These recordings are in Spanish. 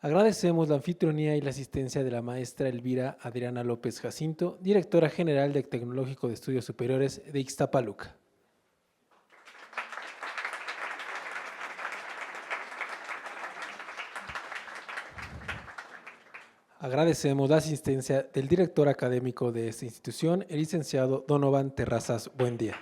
Agradecemos la anfitrionía y la asistencia de la maestra Elvira Adriana López Jacinto, directora general del Tecnológico de Estudios Superiores de Ixtapaluca. Agradecemos la asistencia del director académico de esta institución, el licenciado Donovan Terrazas Buendía.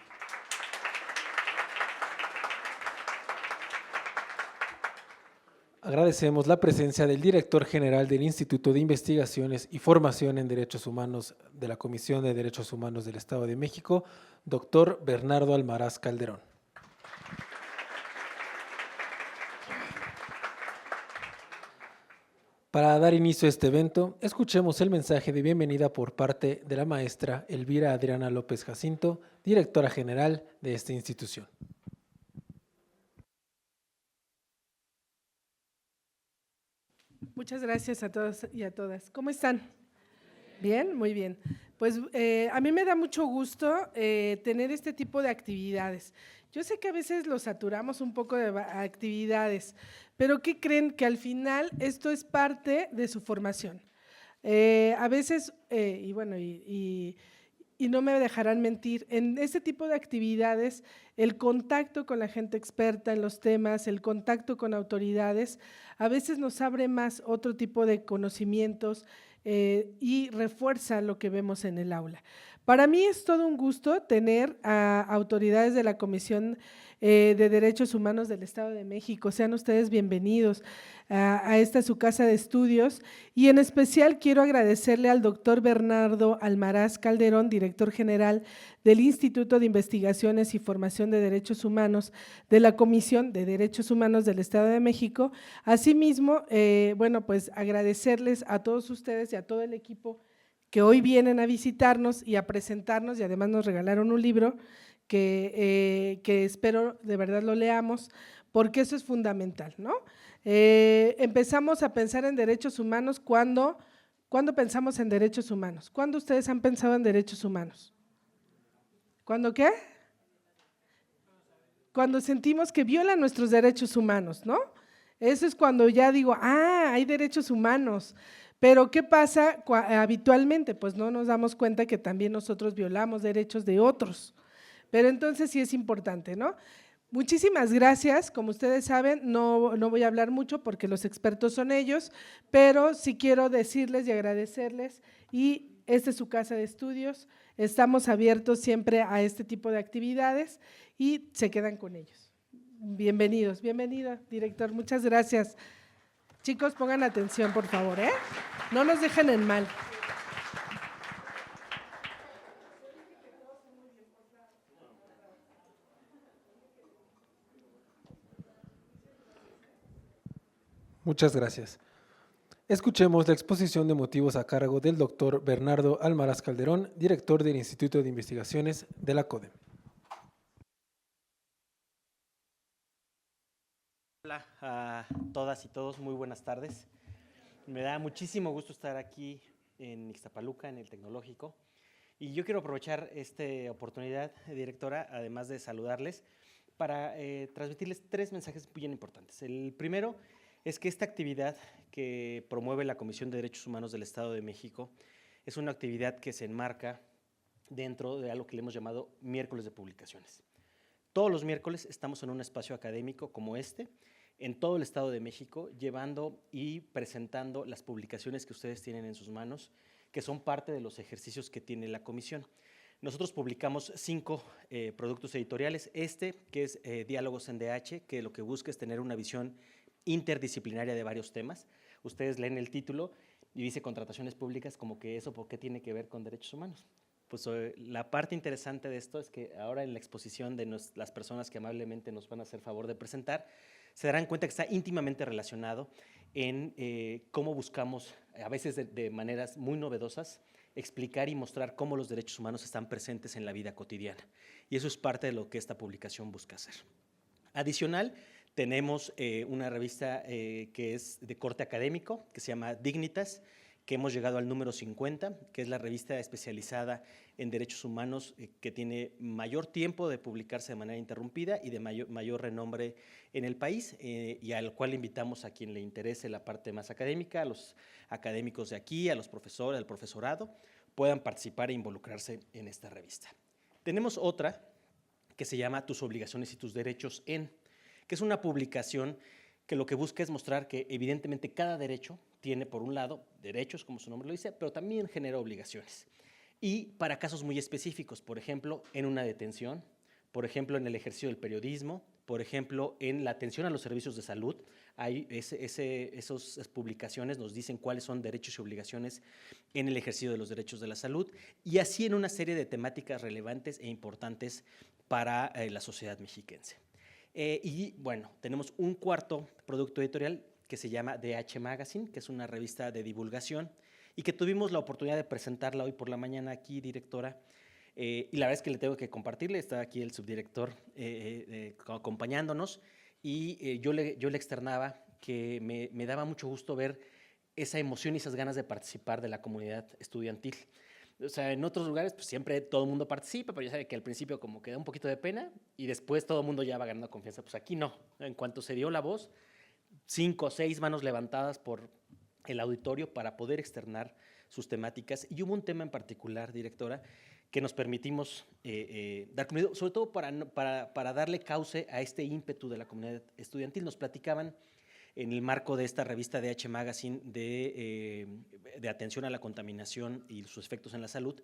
Agradecemos la presencia del director general del Instituto de Investigaciones y Formación en Derechos Humanos de la Comisión de Derechos Humanos del Estado de México, doctor Bernardo Almaraz Calderón. Para dar inicio a este evento, escuchemos el mensaje de bienvenida por parte de la maestra Elvira Adriana López Jacinto, directora general de esta institución. Muchas gracias a todos y a todas. ¿Cómo están? Bien, muy bien. Pues a mí me da mucho gusto tener este tipo de actividades. Yo sé que a veces lo saturamos un poco de actividades, pero ¿qué creen? Que al final esto es parte de su formación. A veces, y no me dejarán mentir, en este tipo de actividades, el contacto con la gente experta en los temas, el contacto con autoridades, a veces nos abre más otro tipo de conocimientos y refuerza lo que vemos en el aula. Para mí es todo un gusto tener a autoridades de la Comisión de Derechos Humanos del Estado de México. Sean ustedes bienvenidos a esta su casa de estudios, y en especial quiero agradecerle al doctor Bernardo Almaraz Calderón, director general del Instituto de Investigaciones y Formación de Derechos Humanos de la Comisión de Derechos Humanos del Estado de México. Asimismo, pues agradecerles a todos ustedes y a todo el equipo que hoy vienen a visitarnos y a presentarnos, y además nos regalaron un libro que espero de verdad lo leamos, porque eso es fundamental, ¿no? Empezamos a pensar en derechos humanos ¿cuándo pensamos en derechos humanos? ¿Cuándo ustedes han pensado en derechos humanos? ¿Cuándo qué? Cuando sentimos que violan nuestros derechos humanos, ¿no? Eso es cuando ya digo, hay derechos humanos. Pero ¿qué pasa habitualmente? Pues no nos damos cuenta que también nosotros violamos derechos de otros. Pero entonces sí es importante, ¿no? Muchísimas gracias. Como ustedes saben, no voy a hablar mucho porque los expertos son ellos, pero sí quiero decirles y agradecerles, y esta es su casa de estudios, estamos abiertos siempre a este tipo de actividades y se quedan con ellos. Bienvenidos, bienvenida, director, muchas gracias. Chicos, pongan atención, por favor, no nos dejen en mal. Muchas gracias. Escuchemos la exposición de motivos a cargo del doctor Bernardo Almaraz Calderón, director del Instituto de Investigaciones de la CODEM. Hola a todas y todos, muy buenas tardes. Me da muchísimo gusto estar aquí en Ixtapaluca, en el Tecnológico, y yo quiero aprovechar esta oportunidad, directora, además de saludarles, para transmitirles 3 mensajes bien importantes. El primero es que esta actividad que promueve la Comisión de Derechos Humanos del Estado de México es una actividad que se enmarca dentro de algo que le hemos llamado miércoles de publicaciones. Todos los miércoles estamos en un espacio académico como este, en todo el Estado de México, llevando y presentando las publicaciones que ustedes tienen en sus manos, que son parte de los ejercicios que tiene la comisión. Nosotros publicamos 5 productos editoriales, que es Diálogos en DH, que lo que busca es tener una visión interdisciplinaria de varios temas. Ustedes leen el título y dice contrataciones públicas, como que eso, ¿por qué tiene que ver con derechos humanos? Pues la parte interesante de esto es que ahora en la exposición de las personas que amablemente nos van a hacer favor de presentar, se darán cuenta que está íntimamente relacionado en cómo buscamos, a veces de maneras muy novedosas, explicar y mostrar cómo los derechos humanos están presentes en la vida cotidiana. Y eso es parte de lo que esta publicación busca hacer. Adicional, tenemos una revista que es de corte académico, que se llama Dignitas, que hemos llegado al número 50, que es la revista especializada en derechos humanos que tiene mayor tiempo de publicarse de manera interrumpida y de mayor renombre en el país, y al cual invitamos a quien le interese la parte más académica, a los académicos de aquí, a los profesores, al profesorado, puedan participar e involucrarse en esta revista. Tenemos otra que se llama Tus obligaciones y tus derechos que es una publicación que lo que busca es mostrar que evidentemente cada derecho tiene, por un lado, derechos, como su nombre lo dice, pero también genera obligaciones. Y para casos muy específicos, por ejemplo, en una detención, por ejemplo, en el ejercicio del periodismo, por ejemplo, en la atención a los servicios de salud, esas publicaciones nos dicen cuáles son derechos y obligaciones en el ejercicio de los derechos de la salud, y así en una serie de temáticas relevantes e importantes para la sociedad mexiquense. Y bueno, tenemos un cuarto producto editorial que se llama DH Magazine, que es una revista de divulgación y que tuvimos la oportunidad de presentarla hoy por la mañana aquí, directora, y la verdad es que le tengo que compartirle, está aquí el subdirector acompañándonos, y yo le externaba que me daba mucho gusto ver esa emoción y esas ganas de participar de la comunidad estudiantil. O sea, en otros lugares pues siempre todo el mundo participa, pero ya sabe que al principio como que da un poquito de pena y después todo el mundo ya va ganando confianza. Pues aquí no, en cuanto se dio la voz, 5 o 6 manos levantadas por el auditorio para poder externar sus temáticas. Y hubo un tema en particular, directora, que nos permitimos dar contenido, sobre todo para darle cauce a este ímpetu de la comunidad estudiantil. Nos platicaban en el marco de esta revista DH Magazine de atención a la contaminación y sus efectos en la salud,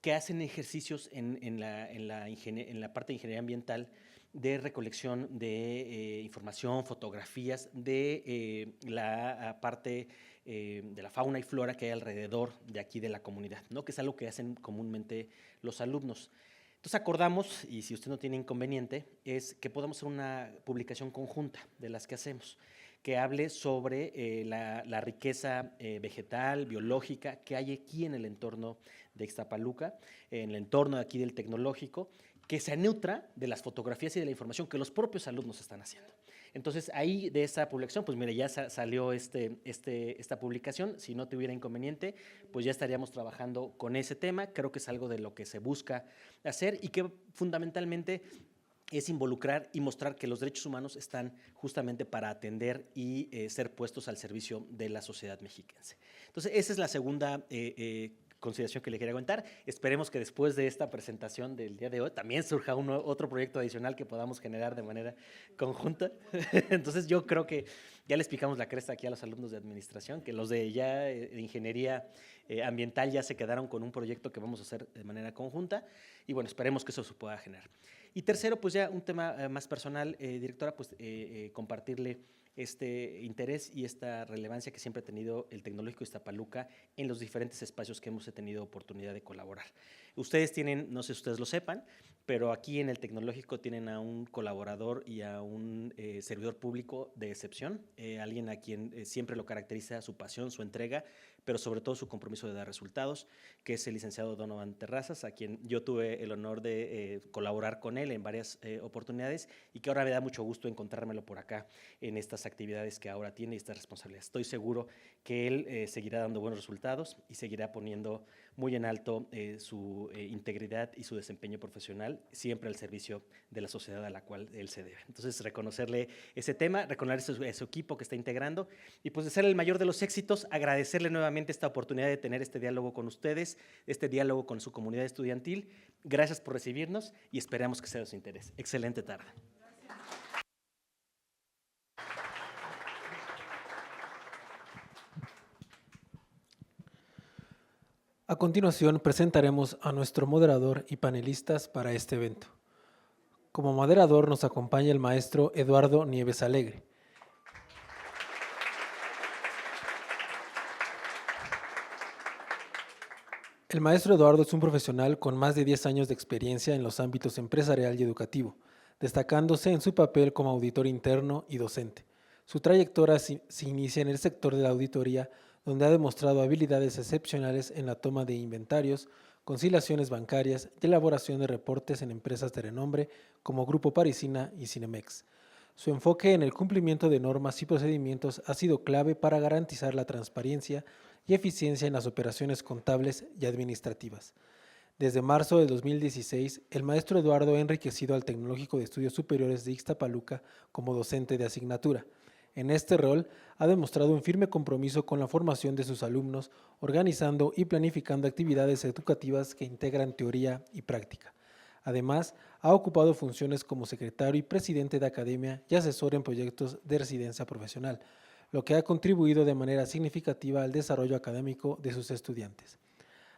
que hacen ejercicios en la parte de ingeniería ambiental de recolección de información, fotografías de la parte de la fauna y flora que hay alrededor de aquí de la comunidad, ¿no? Que es algo que hacen comúnmente los alumnos. Entonces acordamos, y si usted no tiene inconveniente, es que podamos hacer una publicación conjunta de las que hacemos, que hable sobre la riqueza vegetal, biológica que hay aquí en el entorno de Ixtapaluca, en el entorno de aquí del Tecnológico, que se nutra de las fotografías y de la información que los propios alumnos están haciendo. Entonces, ahí de esa publicación, pues mire, ya salió esta publicación. Si no tuviera inconveniente, pues ya estaríamos trabajando con ese tema. Creo que es algo de lo que se busca hacer y que fundamentalmente es involucrar y mostrar que los derechos humanos están justamente para atender y ser puestos al servicio de la sociedad mexiquense. Entonces, esa es la segunda consideración que le quería comentar. Esperemos que después de esta presentación del día de hoy también surja otro proyecto adicional que podamos generar de manera conjunta. Entonces, yo creo que ya les picamos la cresta aquí a los alumnos de administración, que los de ya de ingeniería ambiental ya se quedaron con un proyecto que vamos a hacer de manera conjunta, y bueno, esperemos que eso se pueda generar. Y tercero, pues ya un tema más personal, directora, pues compartirle este interés y esta relevancia que siempre ha tenido el Tecnológico de Ixtapaluca en los diferentes espacios que hemos tenido oportunidad de colaborar. Ustedes tienen, no sé si ustedes lo sepan, pero aquí en el Tecnológico tienen a un colaborador y a un servidor público de excepción, alguien a quien siempre lo caracteriza su pasión, su entrega, pero sobre todo su compromiso de dar resultados, que es el licenciado Donovan Terrazas, a quien yo tuve el honor de colaborar con él en varias oportunidades, y que ahora me da mucho gusto encontrármelo por acá en estas actividades que ahora tiene y estas responsabilidades. Estoy seguro que él seguirá dando buenos resultados y seguirá poniendo muy en alto su integridad y su desempeño profesional, siempre al servicio de la sociedad a la cual él se debe. Entonces, reconocerle ese tema, reconocer a su equipo que está integrando, y pues desearle el mayor de los éxitos, agradecerle nuevamente esta oportunidad de tener este diálogo con ustedes, este diálogo con su comunidad estudiantil. Gracias por recibirnos y esperamos que sea de su interés. Excelente tarde. A continuación, presentaremos a nuestro moderador y panelistas para este evento. Como moderador nos acompaña el maestro Eduardo Nieves Alegre. El maestro Eduardo es un profesional con más de 10 años de experiencia en los ámbitos empresarial y educativo, destacándose en su papel como auditor interno y docente. Su trayectoria se inicia en el sector de la auditoría, donde ha demostrado habilidades excepcionales en la toma de inventarios, conciliaciones bancarias y elaboración de reportes en empresas de renombre como Grupo Parisina y Cinemex. Su enfoque en el cumplimiento de normas y procedimientos ha sido clave para garantizar la transparencia y eficiencia en las operaciones contables y administrativas. Desde marzo de 2016, el maestro Eduardo ha enriquecido al Tecnológico de Estudios Superiores de Ixtapaluca como docente de asignatura. En este rol, ha demostrado un firme compromiso con la formación de sus alumnos, organizando y planificando actividades educativas que integran teoría y práctica. Además, ha ocupado funciones como secretario y presidente de academia y asesor en proyectos de residencia profesional, lo que ha contribuido de manera significativa al desarrollo académico de sus estudiantes.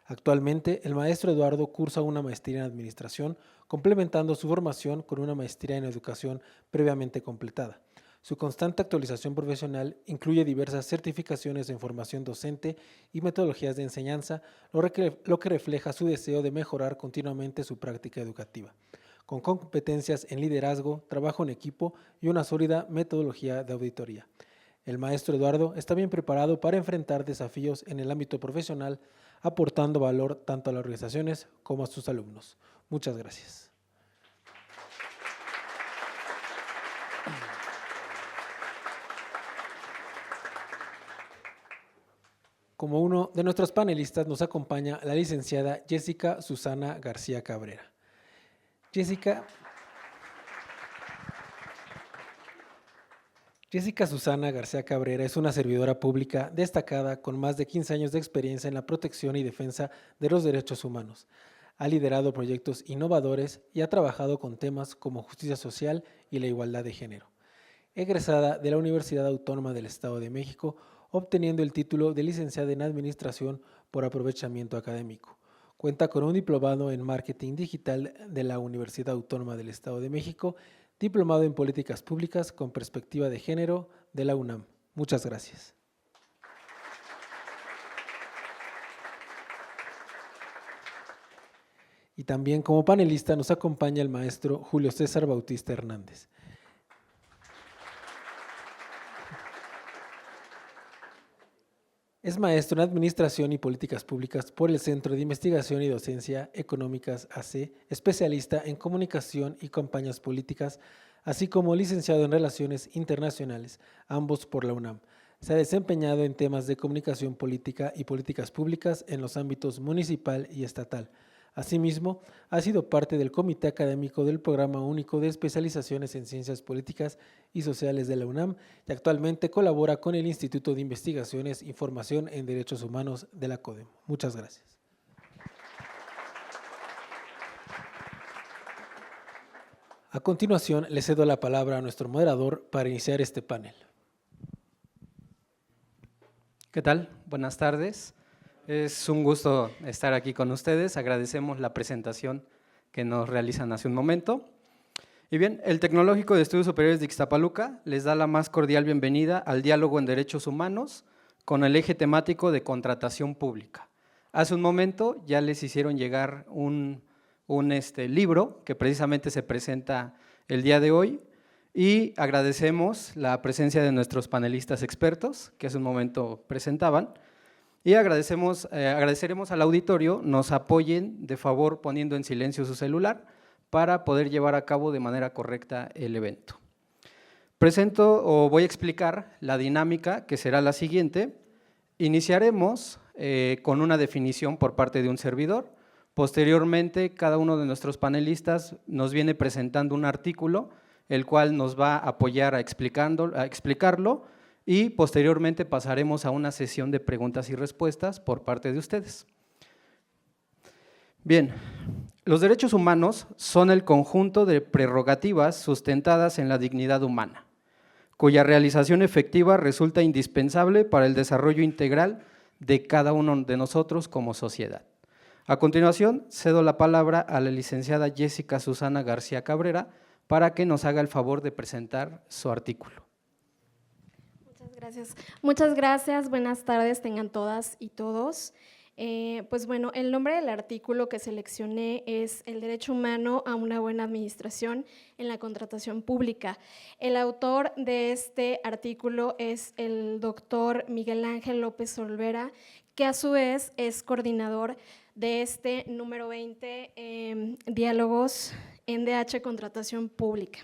Actualmente, el maestro Eduardo cursa una maestría en administración, complementando su formación con una maestría en educación previamente completada. Su constante actualización profesional incluye diversas certificaciones en formación docente y metodologías de enseñanza, lo que refleja su deseo de mejorar continuamente su práctica educativa, con competencias en liderazgo, trabajo en equipo y una sólida metodología de auditoría. El maestro Eduardo está bien preparado para enfrentar desafíos en el ámbito profesional, aportando valor tanto a las organizaciones como a sus alumnos. Muchas gracias. Como uno de nuestros panelistas nos acompaña la licenciada Jessica Susana García Cabrera. Jessica Susana García Cabrera es una servidora pública destacada con más de 15 años de experiencia en la protección y defensa de los derechos humanos. Ha liderado proyectos innovadores y ha trabajado con temas como justicia social y la igualdad de género. Egresada de la Universidad Autónoma del Estado de México, obteniendo el título de licenciada en Administración por aprovechamiento académico. Cuenta con un diplomado en Marketing Digital de la Universidad Autónoma del Estado de México, diplomado en Políticas Públicas con Perspectiva de Género de la UNAM. Muchas gracias. Y también como panelista nos acompaña el maestro Julio César Bautista Hernández. Es maestro en Administración y Políticas Públicas por el Centro de Investigación y Docencia Económicas AC, especialista en Comunicación y Campañas Políticas, así como licenciado en Relaciones Internacionales, ambos por la UNAM. Se ha desempeñado en temas de comunicación política y políticas públicas en los ámbitos municipal y estatal. Asimismo, ha sido parte del Comité Académico del Programa Único de Especializaciones en Ciencias Políticas y Sociales de la UNAM y actualmente colabora con el Instituto de Investigaciones y Formación en Derechos Humanos de la CODEM. Muchas gracias. A continuación, le cedo la palabra a nuestro moderador para iniciar este panel. ¿Qué tal? Buenas tardes. Es un gusto estar aquí con ustedes. Agradecemos la presentación que nos realizan hace un momento. Y bien, el Tecnológico de Estudios Superiores de Ixtapaluca les da la más cordial bienvenida al diálogo en derechos humanos con el eje temático de contratación pública. Hace un momento ya les hicieron llegar un libro que precisamente se presenta el día de hoy y agradecemos la presencia de nuestros panelistas expertos que hace un momento presentaban. Y agradeceremos al auditorio nos apoyen de favor poniendo en silencio su celular para poder llevar a cabo de manera correcta el evento. Voy a explicar la dinámica que será la siguiente. Iniciaremos con una definición por parte de un servidor. Posteriormente, cada uno de nuestros panelistas nos viene presentando un artículo, el cual nos va a apoyar a explicarlo. Y posteriormente pasaremos a una sesión de preguntas y respuestas por parte de ustedes. Bien, los derechos humanos son el conjunto de prerrogativas sustentadas en la dignidad humana, cuya realización efectiva resulta indispensable para el desarrollo integral de cada uno de nosotros como sociedad. A continuación, cedo la palabra a la licenciada Jessica Susana García Cabrera para que nos haga el favor de presentar su artículo. Muchas gracias, buenas tardes tengan todas y todos. Pues bueno, el nombre del artículo que seleccioné es El derecho humano a una buena administración en la contratación pública. El autor de este artículo es el doctor Miguel Ángel López Olvera, que a su vez es coordinador de este número 20, Diálogos en DH Contratación Pública.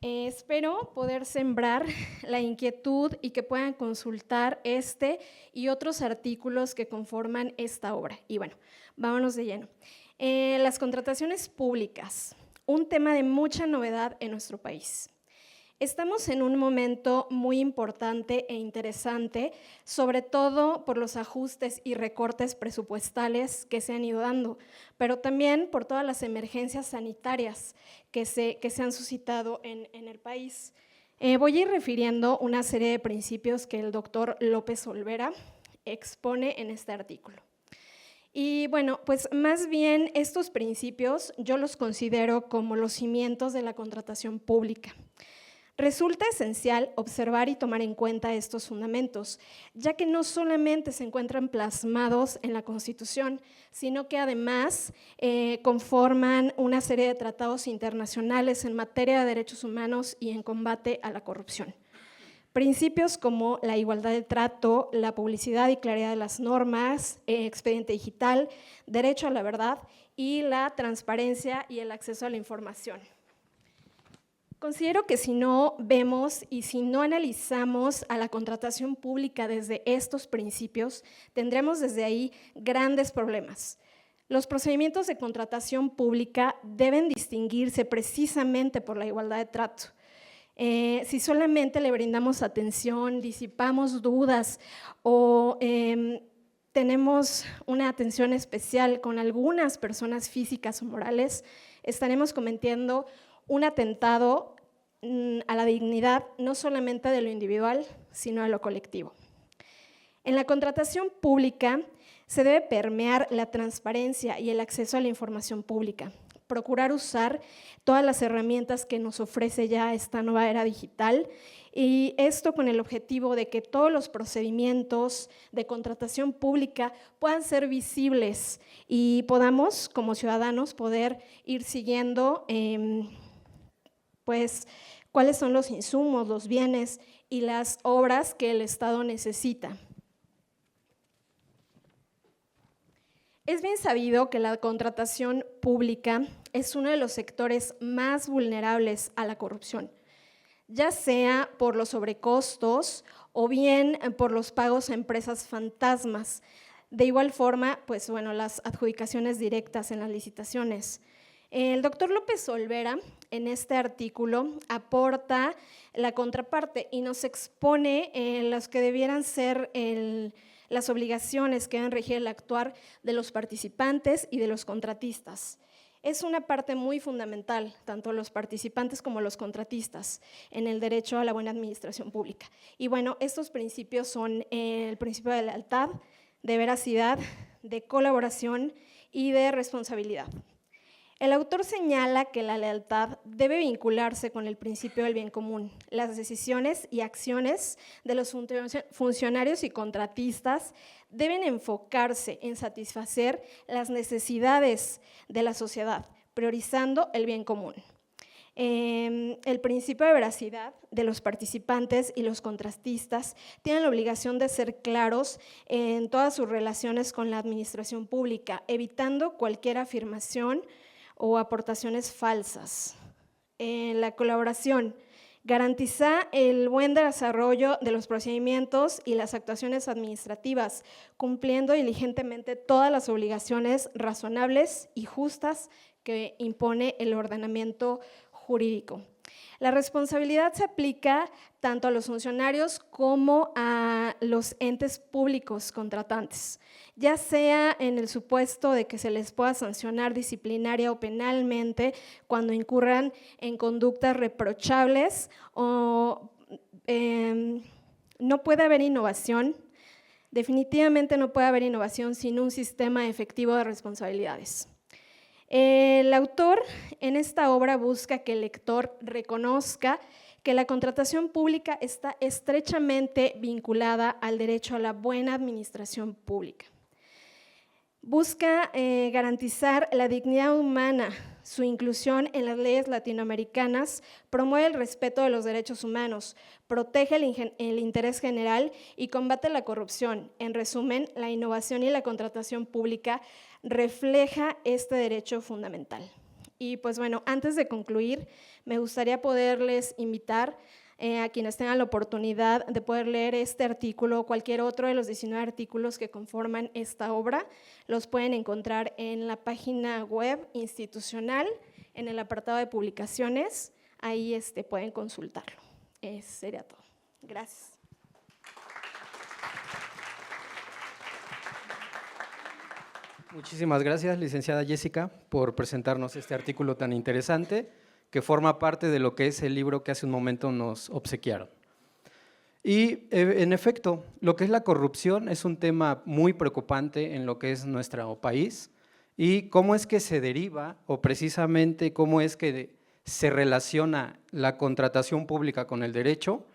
Espero poder sembrar la inquietud y que puedan consultar este y otros artículos que conforman esta obra. Y bueno, vámonos de lleno. Las contrataciones públicas, un tema de mucha novedad en nuestro país. Estamos en un momento muy importante e interesante, sobre todo por los ajustes y recortes presupuestales que se han ido dando, pero también por todas las emergencias sanitarias que se han suscitado en el país. Voy a ir refiriendo una serie de principios que el doctor López Olvera expone en este artículo. Y bueno, pues más bien estos principios yo los considero como los cimientos de la contratación pública. Resulta esencial observar y tomar en cuenta estos fundamentos, ya que no solamente se encuentran plasmados en la Constitución, sino que además conforman una serie de tratados internacionales en materia de derechos humanos y en combate a la corrupción. Principios como la igualdad de trato, la publicidad y claridad de las normas, expediente digital, derecho a la verdad y la transparencia y el acceso a la información. Considero que si no vemos y si no analizamos a la contratación pública desde estos principios, tendremos desde ahí grandes problemas. Los procedimientos de contratación pública deben distinguirse precisamente por la igualdad de trato. Si solamente le brindamos atención, disipamos dudas o tenemos una atención especial con algunas personas físicas o morales, estaremos cometiendo un atentado a la dignidad no solamente de lo individual, sino de lo colectivo. En la contratación pública se debe permear la transparencia y el acceso a la información pública, procurar usar todas las herramientas que nos ofrece ya esta nueva era digital, y esto con el objetivo de que todos los procedimientos de contratación pública puedan ser visibles y podamos, como ciudadanos, poder ir siguiendo pues, cuáles son los insumos, los bienes y las obras que el Estado necesita. Es bien sabido que la contratación pública es uno de los sectores más vulnerables a la corrupción, ya sea por los sobrecostos o bien por los pagos a empresas fantasmas. De igual forma, pues bueno, las adjudicaciones directas en las licitaciones. El doctor López Olvera, en este artículo, aporta la contraparte y nos expone las que debieran ser las obligaciones que deben regir el actuar de los participantes y de los contratistas. Es una parte muy fundamental, tanto los participantes como los contratistas, en el derecho a la buena administración pública. Y bueno, estos principios son el principio de lealtad, de veracidad, de colaboración y de responsabilidad. El autor señala que la lealtad debe vincularse con el principio del bien común. Las decisiones y acciones de los funcionarios y contratistas deben enfocarse en satisfacer las necesidades de la sociedad, priorizando el bien común. El principio de veracidad de los participantes y los contratistas tienen la obligación de ser claros en todas sus relaciones con la administración pública, evitando cualquier afirmación o aportaciones falsas. La colaboración garantiza el buen desarrollo de los procedimientos y las actuaciones administrativas, cumpliendo diligentemente todas las obligaciones razonables y justas que impone el ordenamiento jurídico. La responsabilidad se aplica tanto a los funcionarios como a los entes públicos contratantes, ya sea en el supuesto de que se les pueda sancionar disciplinaria o penalmente cuando incurran en conductas reprochables o no puede haber innovación. Definitivamente no puede haber innovación sin un sistema efectivo de responsabilidades. El autor en esta obra busca que el lector reconozca que la contratación pública está estrechamente vinculada al derecho a la buena administración pública. Busca garantizar la dignidad humana, su inclusión en las leyes latinoamericanas, promueve el respeto de los derechos humanos, protege el interés general y combate la corrupción. En resumen, la innovación y la contratación pública refleja este derecho fundamental. Y pues bueno, antes de concluir, me gustaría poderles invitar a quienes tengan la oportunidad de poder leer este artículo o cualquier otro de los 19 artículos que conforman esta obra. Los pueden encontrar en la página web institucional, en el apartado de publicaciones, ahí pueden consultarlo. Sería todo. Gracias. Muchísimas gracias, licenciada Jessica, por presentarnos este artículo tan interesante que forma parte de lo que es el libro que hace un momento nos obsequiaron. Y en efecto, lo que es la corrupción es un tema muy preocupante en lo que es nuestro país y cómo es que se deriva o precisamente cómo es que se relaciona la contratación pública con el derecho,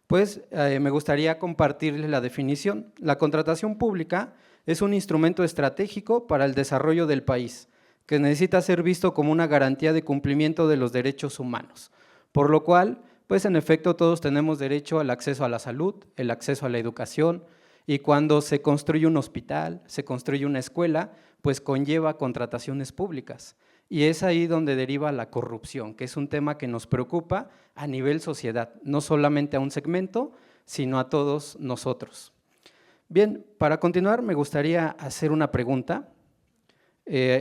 pues me gustaría compartirles la definición. La contratación pública es un instrumento estratégico para el desarrollo del país, que necesita ser visto como una garantía de cumplimiento de los derechos humanos, por lo cual, pues en efecto todos tenemos derecho al acceso a la salud, el acceso a la educación, y cuando se construye un hospital, se construye una escuela, pues conlleva contrataciones públicas, y es ahí donde deriva la corrupción, que es un tema que nos preocupa a nivel sociedad, no solamente a un segmento, sino a todos nosotros. Bien, para continuar me gustaría hacer una pregunta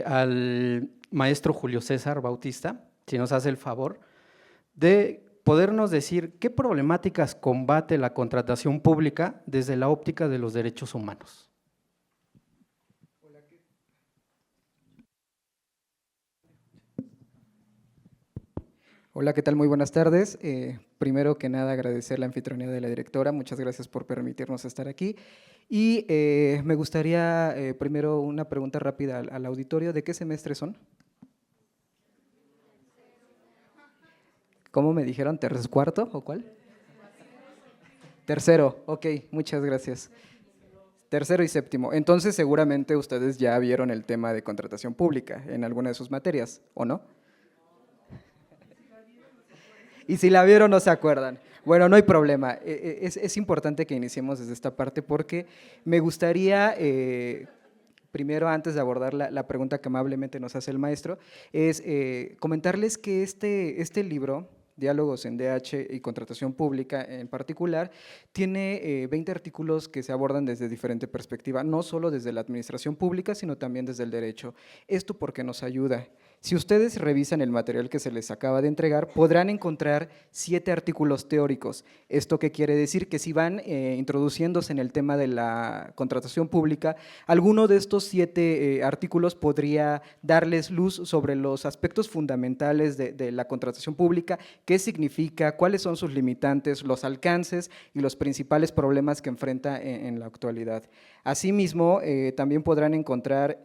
al maestro Julio César Bautista, si nos hace el favor, de podernos decir qué problemáticas combate la contratación pública desde la óptica de los derechos humanos. Hola, ¿qué tal? Muy buenas tardes. Primero que nada, agradecer la anfitrionía de la directora. Muchas gracias por permitirnos estar aquí. Y me gustaría primero una pregunta rápida al auditorio. ¿De qué semestre son? ¿Cómo me dijeron? ¿Cuarto o cuál? Tercero, ok, muchas gracias. Tercero y séptimo. Entonces, seguramente ustedes ya vieron el tema de contratación pública en alguna de sus materias, ¿o no? Y si la vieron, no se acuerdan. Bueno, no hay problema. Es importante que iniciemos desde esta parte porque me gustaría, primero, antes de abordar la pregunta que amablemente nos hace el maestro, es comentarles que este libro, Diálogos en DH y Contratación Pública en particular, tiene 20 artículos que se abordan desde diferente perspectiva, no solo desde la administración pública, sino también desde el derecho. ¿Esto porque nos ayuda? Si ustedes revisan el material que se les acaba de entregar, podrán encontrar 7 artículos teóricos. ¿Esto qué quiere decir? Que si van introduciéndose en el tema de la contratación pública, alguno de estos 7 artículos podría darles luz sobre los aspectos fundamentales de la contratación pública, qué significa, cuáles son sus limitantes, los alcances y los principales problemas que enfrenta en la actualidad. Asimismo, también podrán encontrar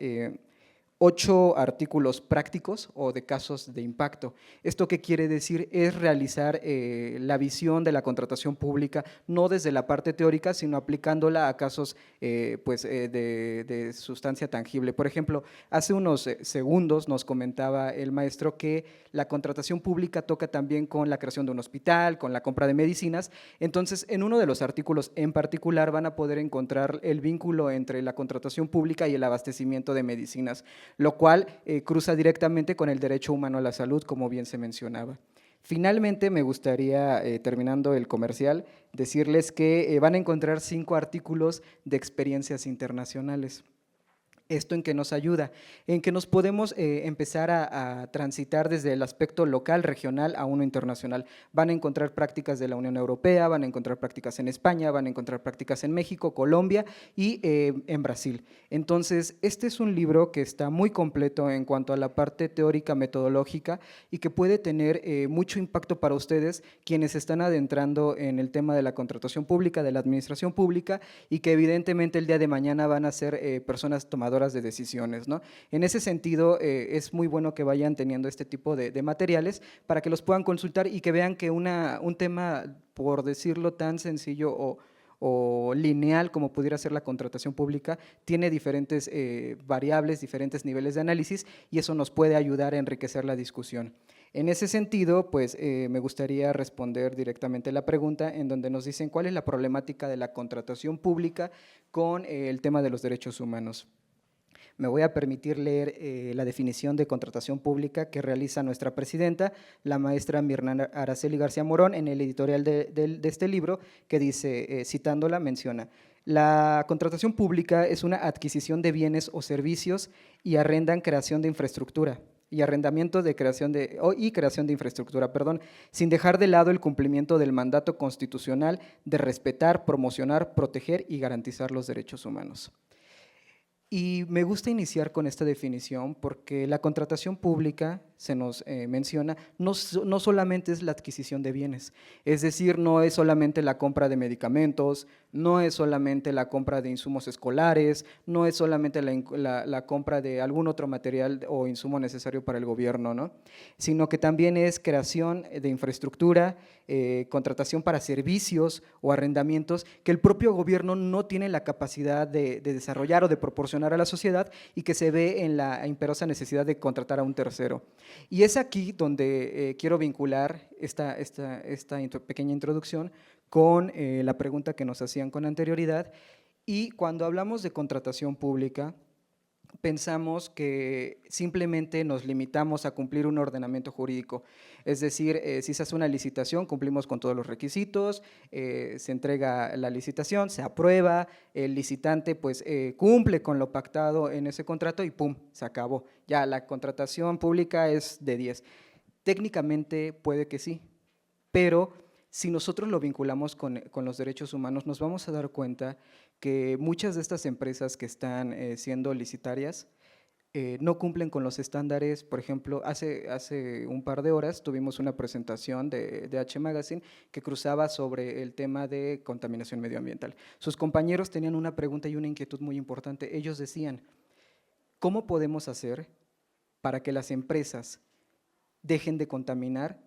8 artículos prácticos o de casos de impacto. ¿Esto qué quiere decir? Es realizar la visión de la contratación pública, no desde la parte teórica, sino aplicándola a casos de sustancia tangible. Por ejemplo, hace unos segundos nos comentaba el maestro que la contratación pública toca también con la creación de un hospital, con la compra de medicinas. Entonces, en uno de los artículos en particular van a poder encontrar el vínculo entre la contratación pública y el abastecimiento de medicinas, lo cual cruza directamente con el derecho humano a la salud, como bien se mencionaba. Finalmente, me gustaría, terminando el comercial, decirles que van a encontrar 5 artículos de experiencias internacionales. ¿Esto en qué nos ayuda? En que nos podemos empezar a transitar desde el aspecto local, regional, a uno internacional. Van a encontrar prácticas de la Unión Europea, van a encontrar prácticas en España, van a encontrar prácticas en México, Colombia y en Brasil. Entonces, este es un libro que está muy completo en cuanto a la parte teórica, metodológica y que puede tener mucho impacto para ustedes quienes están adentrando en el tema de la contratación pública, de la administración pública y que evidentemente el día de mañana van a ser personas tomadoras de decisiones, ¿no? En ese sentido, es muy bueno que vayan teniendo este tipo de materiales para que los puedan consultar y que vean que un tema, por decirlo tan sencillo o lineal como pudiera ser la contratación pública, tiene diferentes variables, diferentes niveles de análisis y eso nos puede ayudar a enriquecer la discusión. En ese sentido, pues me gustaría responder directamente la pregunta en donde nos dicen cuál es la problemática de la contratación pública con el tema de los derechos humanos. me voy a permitir leer la definición de contratación pública que realiza nuestra presidenta, la maestra Mirna Araceli García Morón, en el editorial de este libro, que dice, citándola, menciona: la contratación pública es una adquisición de bienes o servicios y arrendan creación de infraestructura y arrendamiento de creación de infraestructura, sin dejar de lado el cumplimiento del mandato constitucional de respetar, promocionar, proteger y garantizar los derechos humanos. Y me gusta iniciar con esta definición porque la contratación pública, se nos menciona, no solamente es la adquisición de bienes, es decir, no es solamente la compra de medicamentos, no es solamente la compra de insumos escolares, no es solamente la compra de algún otro material o insumo necesario para el gobierno, ¿no? Sino que también es creación de infraestructura, contratación para servicios o arrendamientos que el propio gobierno no tiene la capacidad de desarrollar o de proporcionar a la sociedad y que se ve en la imperiosa necesidad de contratar a un tercero. Y es aquí donde quiero vincular esta pequeña introducción con la pregunta que nos hacían con anterioridad. Y cuando hablamos de contratación pública, pensamos que simplemente nos limitamos a cumplir un ordenamiento jurídico, es decir, si se hace una licitación, cumplimos con todos los requisitos, se entrega la licitación, se aprueba, el licitante pues cumple con lo pactado en ese contrato y ¡pum!, se acabó. Ya la contratación pública es de 10. Técnicamente puede que sí, pero si nosotros lo vinculamos con los derechos humanos, nos vamos a dar cuenta que muchas de estas empresas que están siendo licitarias no cumplen con los estándares. Por ejemplo, hace un par de horas tuvimos una presentación de H Magazine que cruzaba sobre el tema de contaminación medioambiental. Sus compañeros tenían una pregunta y una inquietud muy importante. Ellos decían, ¿cómo podemos hacer para que las empresas dejen de contaminar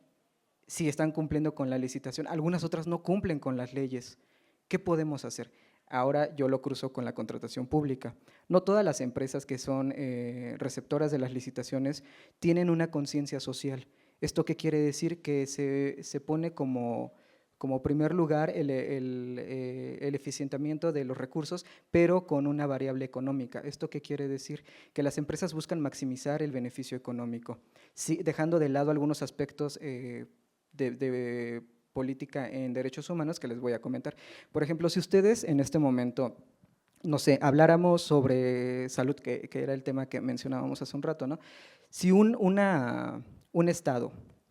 si están cumpliendo con la licitación? Algunas otras no cumplen con las leyes. ¿Qué podemos hacer? Ahora yo lo cruzo con la contratación pública. No todas las empresas que son receptoras de las licitaciones tienen una conciencia social. ¿Esto qué quiere decir? Que se pone como primer lugar el eficientamiento de los recursos, pero con una variable económica. ¿Esto qué quiere decir? Que las empresas buscan maximizar el beneficio económico, sí, dejando de lado algunos aspectos de política en derechos humanos que les voy a comentar. Por ejemplo, si ustedes en este momento, no sé, habláramos sobre salud, que era el tema que mencionábamos hace un rato, ¿no? Si un estado,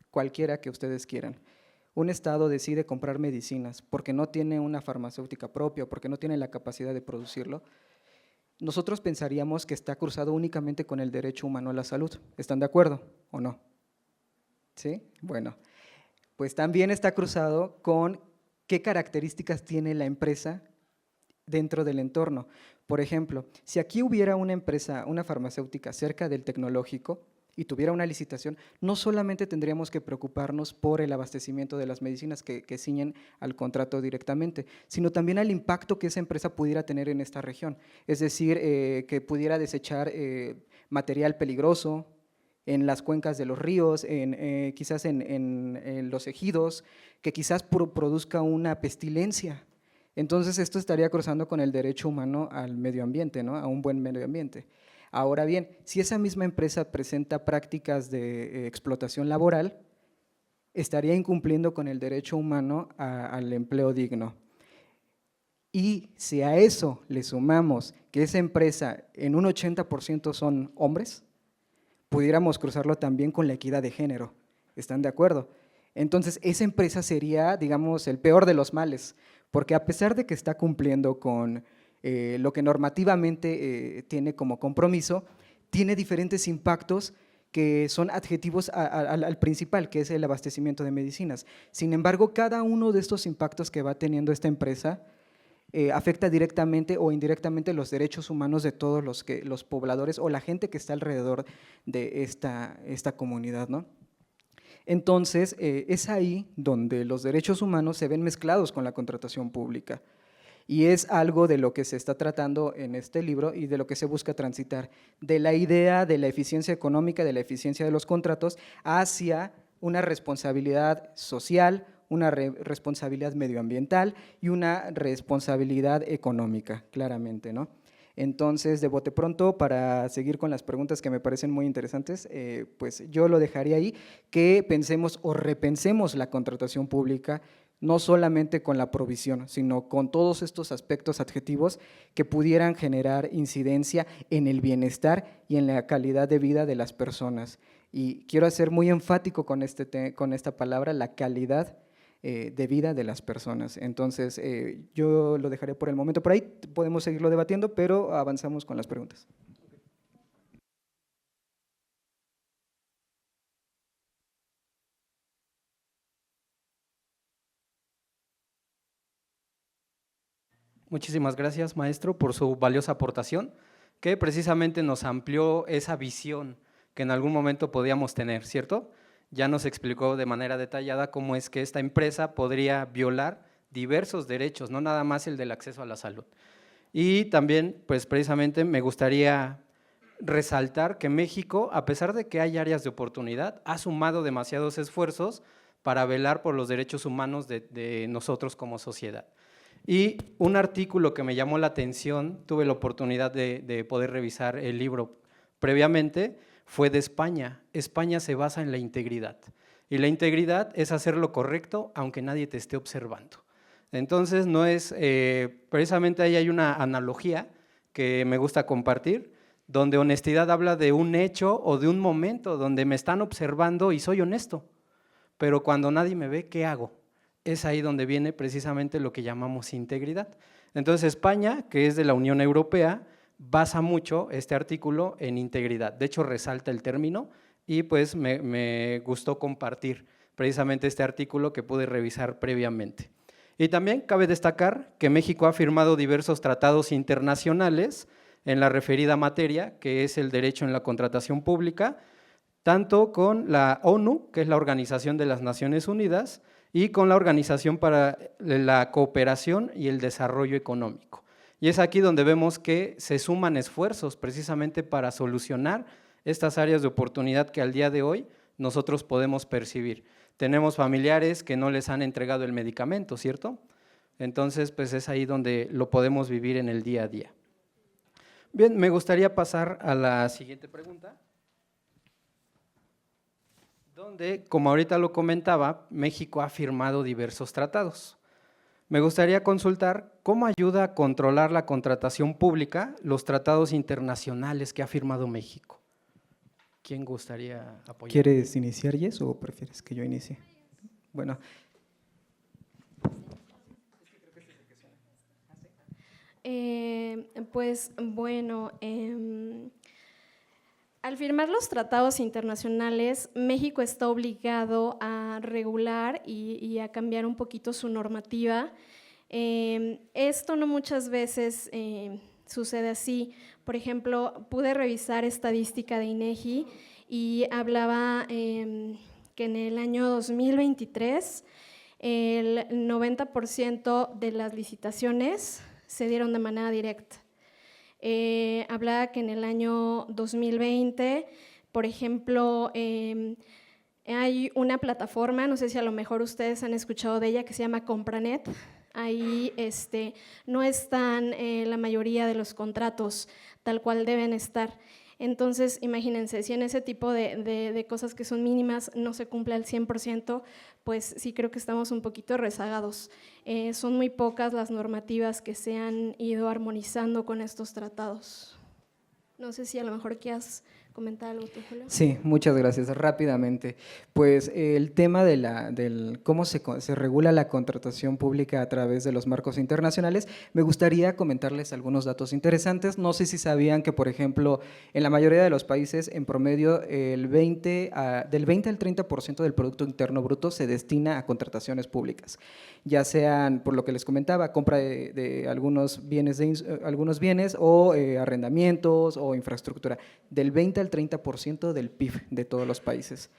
cualquiera que ustedes quieran, un estado decide comprar medicinas porque no tiene una farmacéutica propia, porque no tiene la capacidad de producirlo, nosotros pensaríamos que está cruzado únicamente con el derecho humano a la salud. ¿Están de acuerdo o no? ¿Sí? Bueno, pues también está cruzado con qué características tiene la empresa dentro del entorno. Por ejemplo, si aquí hubiera una empresa, una farmacéutica cerca del tecnológico y tuviera una licitación, no solamente tendríamos que preocuparnos por el abastecimiento de las medicinas que ciñen al contrato directamente, sino también al impacto que esa empresa pudiera tener en esta región. Es decir, que pudiera desechar material peligroso en las cuencas de los ríos, quizás en los ejidos, que quizás produzca una pestilencia. Entonces esto estaría cruzando con el derecho humano al medio ambiente, ¿no? A un buen medio ambiente. Ahora bien, si esa misma empresa presenta prácticas de explotación laboral, estaría incumpliendo con el derecho humano al empleo digno. Y si a eso le sumamos que esa empresa en un 80% son hombres, pudiéramos cruzarlo también con la equidad de género. ¿Están de acuerdo? Entonces, esa empresa sería, digamos, el peor de los males, porque a pesar de que está cumpliendo con lo que normativamente tiene como compromiso, tiene diferentes impactos que son adjetivos al principal, que es el abastecimiento de medicinas. Sin embargo, cada uno de estos impactos que va teniendo esta empresa afecta directamente o indirectamente los derechos humanos de todos los pobladores o la gente que está alrededor de esta comunidad, ¿no? Entonces, es ahí donde los derechos humanos se ven mezclados con la contratación pública. Y es algo de lo que se está tratando en este libro y de lo que se busca transitar, de la idea de la eficiencia económica, de la eficiencia de los contratos, hacia una responsabilidad social, una responsabilidad medioambiental y una responsabilidad económica, claramente, ¿no? Entonces, de bote pronto, para seguir con las preguntas que me parecen muy interesantes, pues yo lo dejaría ahí, que pensemos o repensemos la contratación pública, no solamente con la provisión, sino con todos estos aspectos adjetivos que pudieran generar incidencia en el bienestar y en la calidad de vida de las personas. Y quiero ser muy enfático con esta palabra, la calidad de vida de las personas. Entonces, yo lo dejaré por el momento por ahí, podemos seguirlo debatiendo, pero avanzamos con las preguntas. Muchísimas gracias, maestro, por su valiosa aportación, que precisamente nos amplió esa visión que en algún momento podíamos tener, ¿cierto? Ya nos explicó de manera detallada cómo es que esta empresa podría violar diversos derechos, no nada más el del acceso a la salud. Y también, pues precisamente me gustaría resaltar que México, a pesar de que hay áreas de oportunidad, ha sumado demasiados esfuerzos para velar por los derechos humanos de nosotros como sociedad. Y un artículo que me llamó la atención, tuve la oportunidad de poder revisar el libro previamente, fue de España. España se basa en la integridad, y la integridad es hacer lo correcto aunque nadie te esté observando. Entonces, no es, precisamente ahí hay una analogía que me gusta compartir, donde honestidad habla de un hecho o de un momento donde me están observando y soy honesto, pero cuando nadie me ve, ¿qué hago? Es ahí donde viene precisamente lo que llamamos integridad. Entonces, España, que es de la Unión Europea, basa mucho este artículo en integridad. De hecho, resalta el término y pues me gustó compartir precisamente este artículo que pude revisar previamente. Y también cabe destacar que México ha firmado diversos tratados internacionales en la referida materia, que es el derecho en la contratación pública, tanto con la ONU, que es la Organización de las Naciones Unidas, y con la Organización para la Cooperación y el Desarrollo Económico. Y es aquí donde vemos que se suman esfuerzos precisamente para solucionar estas áreas de oportunidad que al día de hoy nosotros podemos percibir. Tenemos familiares que no les han entregado el medicamento, ¿cierto? Entonces, pues es ahí donde lo podemos vivir en el día a día. Bien, me gustaría pasar a la siguiente pregunta, donde, como ahorita lo comentaba, México ha firmado diversos tratados. Me gustaría consultar cómo ayuda a controlar la contratación pública los tratados internacionales que ha firmado México. ¿Quién gustaría apoyar? ¿Quieres iniciar, Jess, o prefieres que yo inicie? Bueno. Pues bueno, al firmar los tratados internacionales, México está obligado a regular y a cambiar un poquito su normativa. Esto no muchas veces sucede así. Por ejemplo, pude revisar estadística de INEGI y hablaba que en el año 2023 el 90% de las licitaciones se dieron de manera directa. Hablaba que en el año 2020, por ejemplo, hay una plataforma, no sé si a lo mejor ustedes han escuchado de ella, que se llama Compranet. Ahí no están la mayoría de los contratos tal cual deben estar. Entonces, imagínense, si en ese tipo de cosas que son mínimas no se cumple al 100%, pues sí creo que estamos un poquito rezagados. Son muy pocas las normativas que se han ido armonizando con estos tratados. No sé si a lo mejor quieras comentar algo tú, Julio. Sí, muchas gracias. Rápidamente, pues el tema del cómo se regula la contratación pública a través de los marcos internacionales, me gustaría comentarles algunos datos interesantes. No sé si sabían que, por ejemplo, en la mayoría de los países, en promedio, del 20 al 30% del Producto Interno Bruto se destina a contrataciones públicas, ya sean, por lo que les comentaba, compra de algunos bienes o arrendamientos o infraestructura, del 20 al 30% del PIB de todos los países.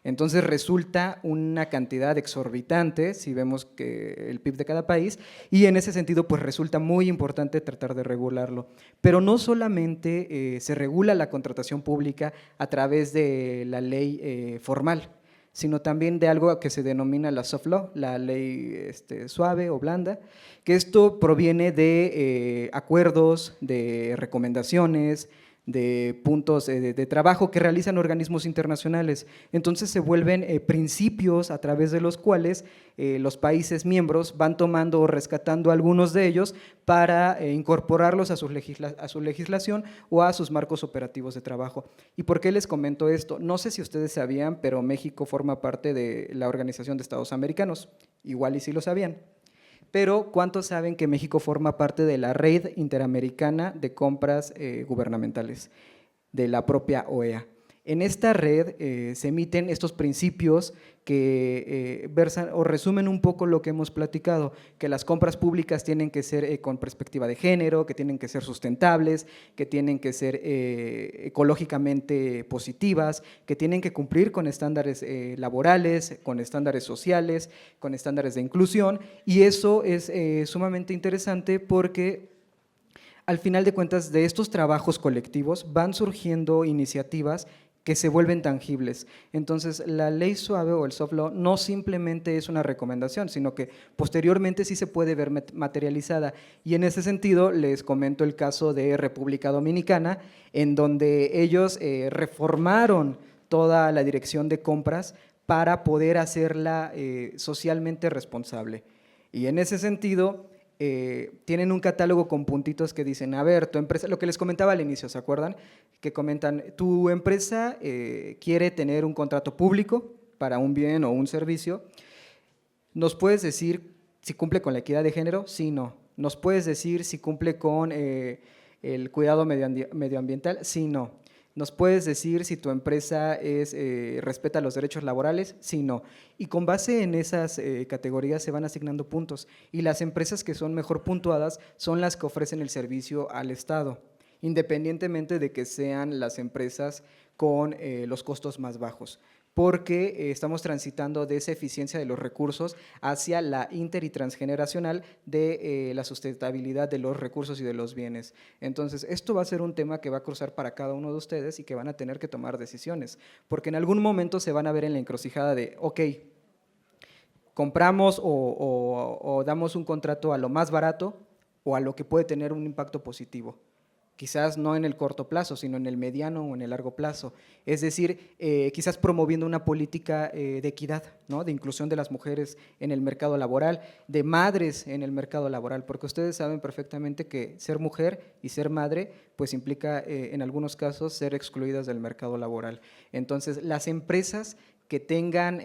Entonces resulta una cantidad exorbitante si vemos que el PIB de cada país, y en ese sentido pues resulta muy importante tratar de regularlo. Pero no solamente se regula la contratación pública a través de la ley formal, sino también de algo que se denomina la soft law, la ley suave o blanda, que esto proviene de acuerdos, de recomendaciones, de puntos de trabajo que realizan organismos internacionales. Entonces se vuelven principios a través de los cuales los países miembros van tomando o rescatando algunos de ellos para incorporarlos a su legislación o a sus marcos operativos de trabajo. ¿Y por qué les comento esto? No sé si ustedes sabían, pero México forma parte de la Organización de Estados Americanos, igual y sí lo sabían. Pero ¿cuántos saben que México forma parte de la Red Interamericana de Compras Gubernamentales, de la propia OEA? En esta red se emiten estos principios que versan o resumen un poco lo que hemos platicado, que las compras públicas tienen que ser con perspectiva de género, que tienen que ser sustentables, que tienen que ser ecológicamente positivas, que tienen que cumplir con estándares laborales, con estándares sociales, con estándares de inclusión, y eso es sumamente interesante porque al final de cuentas de estos trabajos colectivos van surgiendo iniciativas que se vuelven tangibles. Entonces, la ley suave o el soft law no simplemente es una recomendación, sino que posteriormente sí se puede ver materializada. Y en ese sentido, les comento el caso de República Dominicana, en donde ellos reformaron toda la dirección de compras para poder hacerla socialmente responsable. Y en ese sentido, tienen un catálogo con puntitos que dicen, a ver, tu empresa, lo que les comentaba al inicio, ¿se acuerdan? Que comentan, tu empresa quiere tener un contrato público para un bien o un servicio, ¿nos puedes decir si cumple con la equidad de género? Sí, no. ¿Nos puedes decir si cumple con el cuidado medioambiental? Sí, no. ¿Nos puedes decir si tu empresa respeta los derechos laborales? Sí, no. Y con base en esas categorías se van asignando puntos. Y las empresas que son mejor puntuadas son las que ofrecen el servicio al Estado, independientemente de que sean las empresas con los costos más bajos, porque estamos transitando de esa eficiencia de los recursos hacia la inter y transgeneracional de la sustentabilidad de los recursos y de los bienes. Entonces, esto va a ser un tema que va a cruzar para cada uno de ustedes y que van a tener que tomar decisiones, porque en algún momento se van a ver en la encrucijada de, ok, compramos o damos un contrato a lo más barato o a lo que puede tener un impacto positivo. Quizás no en el corto plazo, sino en el mediano o en el largo plazo. Es decir, quizás promoviendo una política de equidad, ¿no? De inclusión de las mujeres en el mercado laboral, de madres en el mercado laboral, porque ustedes saben perfectamente que ser mujer y ser madre pues implica en algunos casos ser excluidas del mercado laboral. Entonces, las empresas que tengan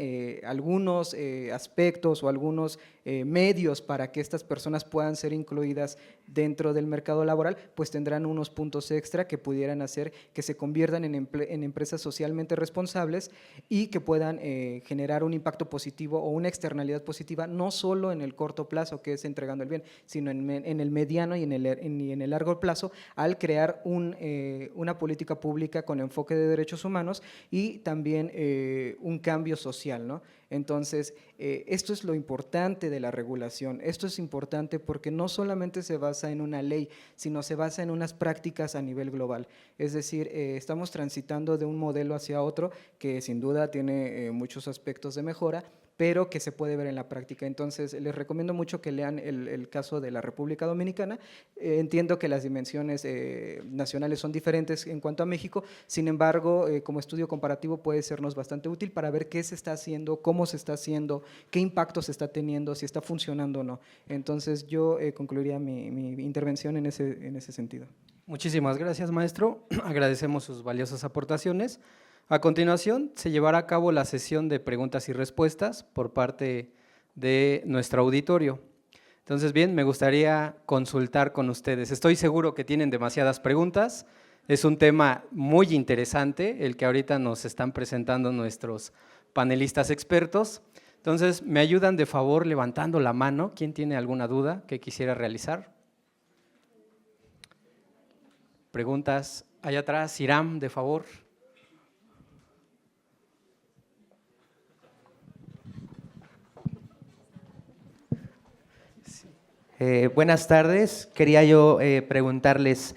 algunos aspectos o algunos medios para que estas personas puedan ser incluidas dentro del mercado laboral, pues tendrán unos puntos extra que pudieran hacer que se conviertan en empresas socialmente responsables y que puedan generar un impacto positivo o una externalidad positiva, no solo en el corto plazo, que es entregando el bien, sino en el mediano y en el largo plazo, al crear una política pública con enfoque de derechos humanos y también un cambio social, ¿no? Entonces, esto es lo importante de la regulación. Esto es importante porque no solamente se basa en una ley, sino se basa en unas prácticas a nivel global. Es decir, estamos transitando de un modelo hacia otro que sin duda tiene muchos aspectos de mejora, pero que se puede ver en la práctica. Entonces, les recomiendo mucho que lean el caso de la República Dominicana. Entiendo que las dimensiones nacionales son diferentes en cuanto a México, sin embargo, como estudio comparativo puede sernos bastante útil para ver qué se está haciendo, cómo se está haciendo, qué impacto se está teniendo, si está funcionando o no. Entonces, yo concluiría mi intervención en ese sentido. Muchísimas gracias, maestro. Agradecemos sus valiosas aportaciones. A continuación, se llevará a cabo la sesión de preguntas y respuestas por parte de nuestro auditorio. Entonces, bien, me gustaría consultar con ustedes. Estoy seguro que tienen demasiadas preguntas. Es un tema muy interesante, el que ahorita nos están presentando nuestros panelistas expertos. Entonces, ¿me ayudan de favor levantando la mano? ¿Quién tiene alguna duda que quisiera realizar? Preguntas. Allá atrás, Iram, de favor. Buenas tardes, quería yo preguntarles,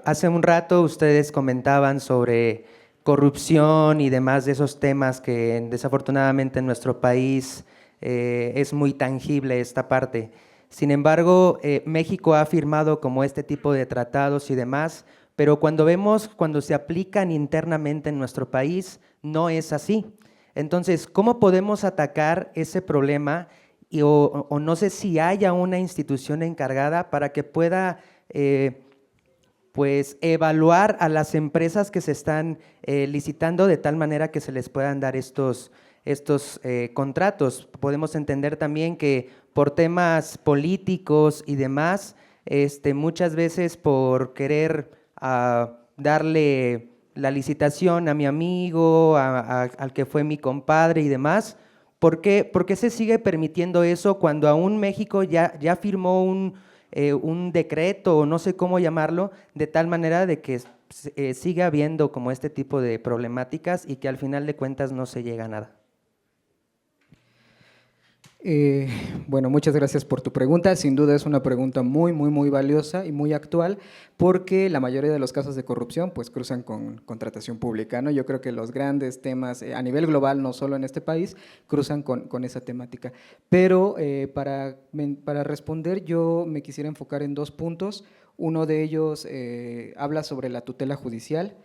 hace un rato ustedes comentaban sobre corrupción y demás de esos temas que desafortunadamente en nuestro país es muy tangible esta parte. Sin embargo, México ha firmado como este tipo de tratados y demás, pero cuando se aplican internamente en nuestro país, no es así. Entonces, ¿cómo podemos atacar ese problema? O no sé si haya una institución encargada para que pueda pues evaluar a las empresas que se están licitando de tal manera que se les puedan dar estos contratos. Podemos entender también que por temas políticos y demás, muchas veces por querer darle la licitación a mi amigo, al que fue mi compadre y demás, ¿por qué se sigue permitiendo eso cuando aún México ya firmó un decreto, o no sé cómo llamarlo, de tal manera de que siga habiendo como este tipo de problemáticas y que al final de cuentas no se llega a nada? Bueno, muchas gracias por tu pregunta. Sin duda es una pregunta muy valiosa y muy actual, porque la mayoría de los casos de corrupción pues cruzan con contratación pública, ¿no? Yo creo que los grandes temas a nivel global, no solo en este país, cruzan con esa temática. Pero para responder, yo me quisiera enfocar en 2 puntos. Uno de ellos habla sobre la tutela judicial.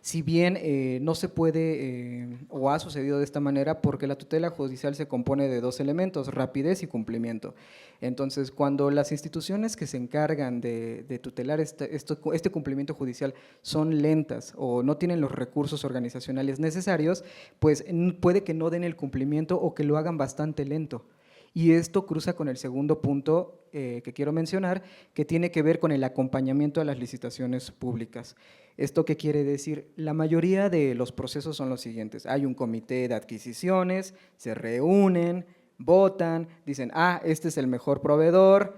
Si bien no se puede o ha sucedido de esta manera, porque la tutela judicial se compone de 2 elementos, rapidez y cumplimiento. Entonces, cuando las instituciones que se encargan de tutelar este cumplimiento judicial son lentas o no tienen los recursos organizacionales necesarios, pues puede que no den el cumplimiento o que lo hagan bastante lento. Y esto cruza con el segundo punto que quiero mencionar, que tiene que ver con el acompañamiento a las licitaciones públicas. ¿Esto qué quiere decir? La mayoría de los procesos son los siguientes. Hay un comité de adquisiciones, se reúnen, votan, dicen, este es el mejor proveedor,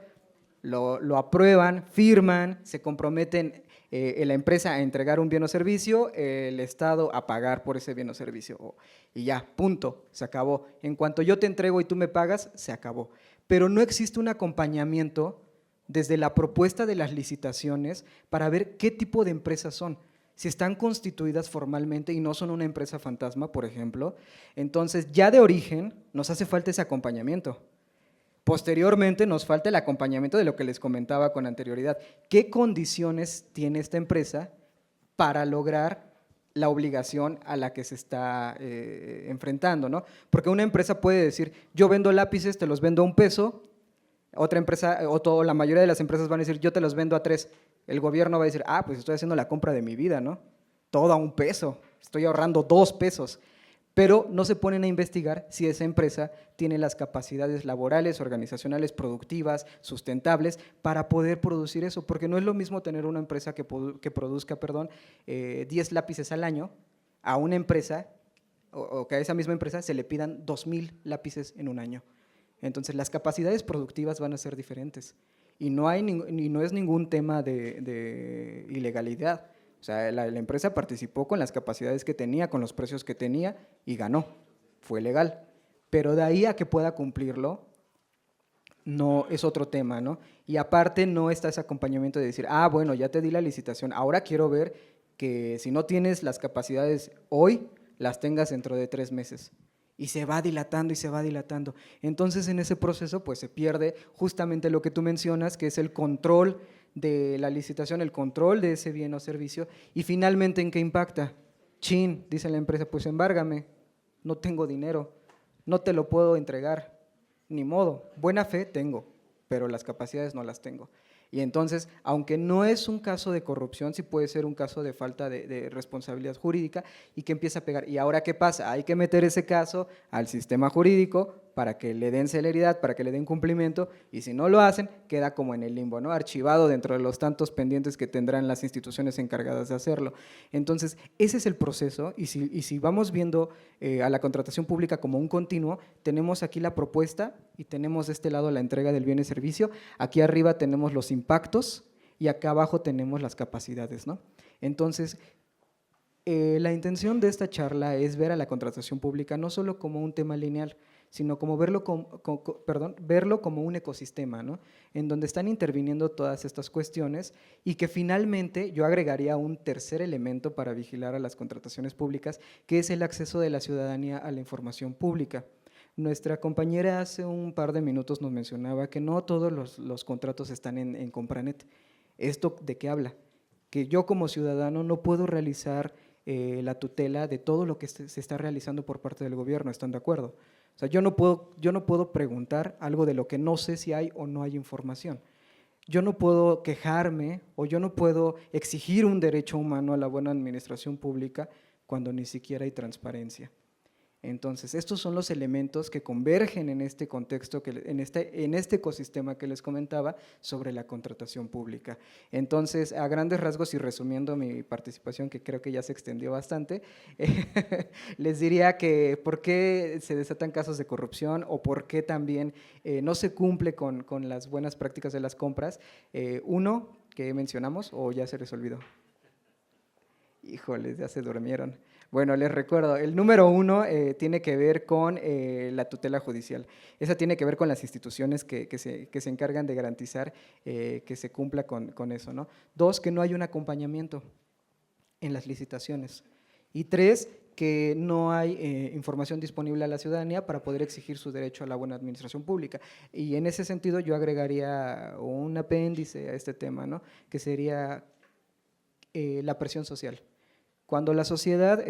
lo aprueban, firman, se comprometen la empresa a entregar un bien o servicio, el Estado a pagar por ese bien o servicio. Y ya, punto, se acabó. En cuanto yo te entrego y tú me pagas, se acabó. Pero no existe un acompañamiento desde la propuesta de las licitaciones para ver qué tipo de empresas son. Si están constituidas formalmente y no son una empresa fantasma, por ejemplo, entonces ya de origen nos hace falta ese acompañamiento. Posteriormente nos falta el acompañamiento de lo que les comentaba con anterioridad. ¿Qué condiciones tiene esta empresa para lograr la obligación a la que se está enfrentando, ¿no? Porque una empresa puede decir, yo vendo lápices, te los vendo a $1, otra empresa, la mayoría de las empresas van a decir, yo te los vendo a $3. El gobierno va a decir, pues estoy haciendo la compra de mi vida, ¿no? Todo a $1, estoy ahorrando $2. Pero no se ponen a investigar si esa empresa tiene las capacidades laborales, organizacionales, productivas, sustentables para poder producir eso, porque no es lo mismo tener una empresa que produzca 10 lápices al año a una empresa, o que a esa misma empresa se le pidan 2,000 lápices en un año. Entonces, las capacidades productivas van a ser diferentes y no es ningún tema de ilegalidad. O sea, la empresa participó con las capacidades que tenía, con los precios que tenía y ganó, fue legal. Pero de ahí a que pueda cumplirlo, no es otro tema, ¿no? Y aparte no está ese acompañamiento de decir, bueno, ya te di la licitación, ahora quiero ver que si no tienes las capacidades hoy, las tengas dentro de 3 meses. Y se va dilatando y se va dilatando. Entonces, en ese proceso, pues se pierde justamente lo que tú mencionas, que es el control de la licitación, el control de ese bien o servicio, y finalmente, ¿en qué impacta? Dice la empresa, pues embárgame, no tengo dinero, no te lo puedo entregar, ni modo, buena fe tengo, pero las capacidades no las tengo. Y entonces, aunque no es un caso de corrupción, sí puede ser un caso de falta de responsabilidad jurídica y que empieza a pegar. ¿Y ahora qué pasa? Hay que meter ese caso al sistema jurídico para que le den celeridad, para que le den cumplimiento, y si no lo hacen, queda como en el limbo, ¿no? Archivado dentro de los tantos pendientes que tendrán las instituciones encargadas de hacerlo. Entonces, ese es el proceso, y si vamos viendo a la contratación pública como un continuo, tenemos aquí la propuesta y tenemos de este lado la entrega del bien y servicio, aquí arriba tenemos los impactos y acá abajo tenemos las capacidades, ¿no? Entonces, la intención de esta charla es ver a la contratación pública no solo como un tema lineal, sino como verlo verlo como un ecosistema, ¿no? En donde están interviniendo todas estas cuestiones y que finalmente yo agregaría un tercer elemento para vigilar a las contrataciones públicas, que es el acceso de la ciudadanía a la información pública. Nuestra compañera hace un par de minutos nos mencionaba que no todos los contratos están en Compranet. ¿Esto de qué habla? Que yo como ciudadano no puedo realizar la tutela de todo lo que se está realizando por parte del gobierno, ¿están de acuerdo? O sea, yo no puedo preguntar algo de lo que no sé si hay o no hay información. Yo no puedo quejarme o yo no puedo exigir un derecho humano a la buena administración pública cuando ni siquiera hay transparencia. Entonces, estos son los elementos que convergen en este contexto, en este ecosistema que les comentaba sobre la contratación pública. Entonces, a grandes rasgos y resumiendo mi participación, que creo que ya se extendió bastante, les diría que por qué se desatan casos de corrupción o por qué también no se cumple con las buenas prácticas de las compras. Uno, que mencionamos, o ya se les olvidó. Híjoles, ya se durmieron. Bueno, les recuerdo, el número 1 tiene que ver con la tutela judicial. Esa tiene que ver con las instituciones que se encargan de garantizar que se cumpla con eso, ¿no? 2, que no hay un acompañamiento en las licitaciones. Y 3, que no hay información disponible a la ciudadanía para poder exigir su derecho a la buena administración pública. Y en ese sentido yo agregaría un apéndice a este tema, ¿no? Que sería la presión social. Cuando la sociedad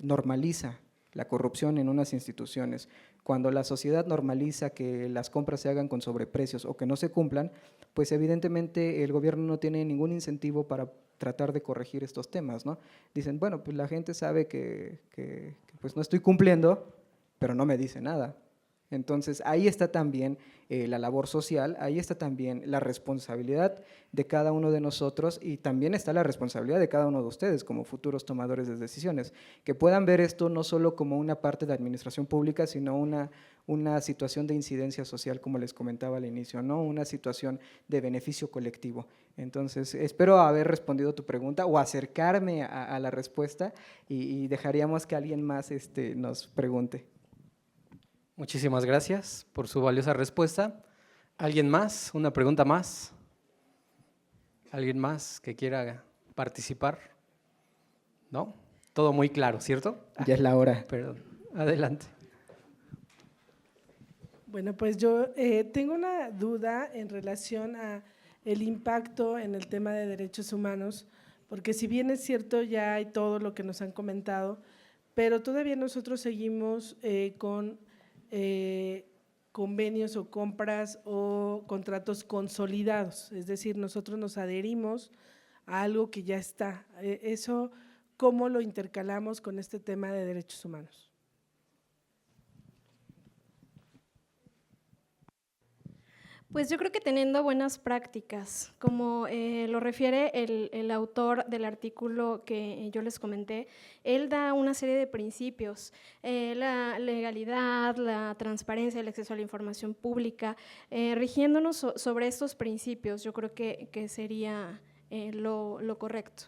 normaliza la corrupción en unas instituciones, cuando la sociedad normaliza que las compras se hagan con sobreprecios o que no se cumplan, pues evidentemente el gobierno no tiene ningún incentivo para tratar de corregir estos temas, ¿no? Dicen, bueno, pues la gente sabe que pues no estoy cumpliendo, pero no me dice nada. Entonces, ahí está también la labor social, ahí está también la responsabilidad de cada uno de nosotros y también está la responsabilidad de cada uno de ustedes como futuros tomadores de decisiones, que puedan ver esto no solo como una parte de administración pública, sino una situación de incidencia social, como les comentaba al inicio, ¿no? Una situación de beneficio colectivo. Entonces, espero haber respondido tu pregunta o acercarme a la respuesta y dejaríamos que alguien más nos pregunte. Muchísimas gracias por su valiosa respuesta. ¿Alguien más? ¿Una pregunta más? ¿Alguien más que quiera participar? ¿No? Todo muy claro, ¿cierto? Ya es la hora. Perdón, adelante. Bueno, pues yo tengo una duda en relación a el impacto en el tema de derechos humanos, porque si bien es cierto ya hay todo lo que nos han comentado, pero todavía nosotros seguimos con convenios o compras o contratos consolidados, es decir, nosotros nos adherimos a algo que ya está. Eso, ¿cómo lo intercalamos con este tema de derechos humanos? Pues yo creo que teniendo buenas prácticas, como lo refiere el autor del artículo que yo les comenté, él da una serie de principios, la legalidad, la transparencia, el acceso a la información pública, rigiéndonos sobre estos principios, yo creo que sería lo correcto.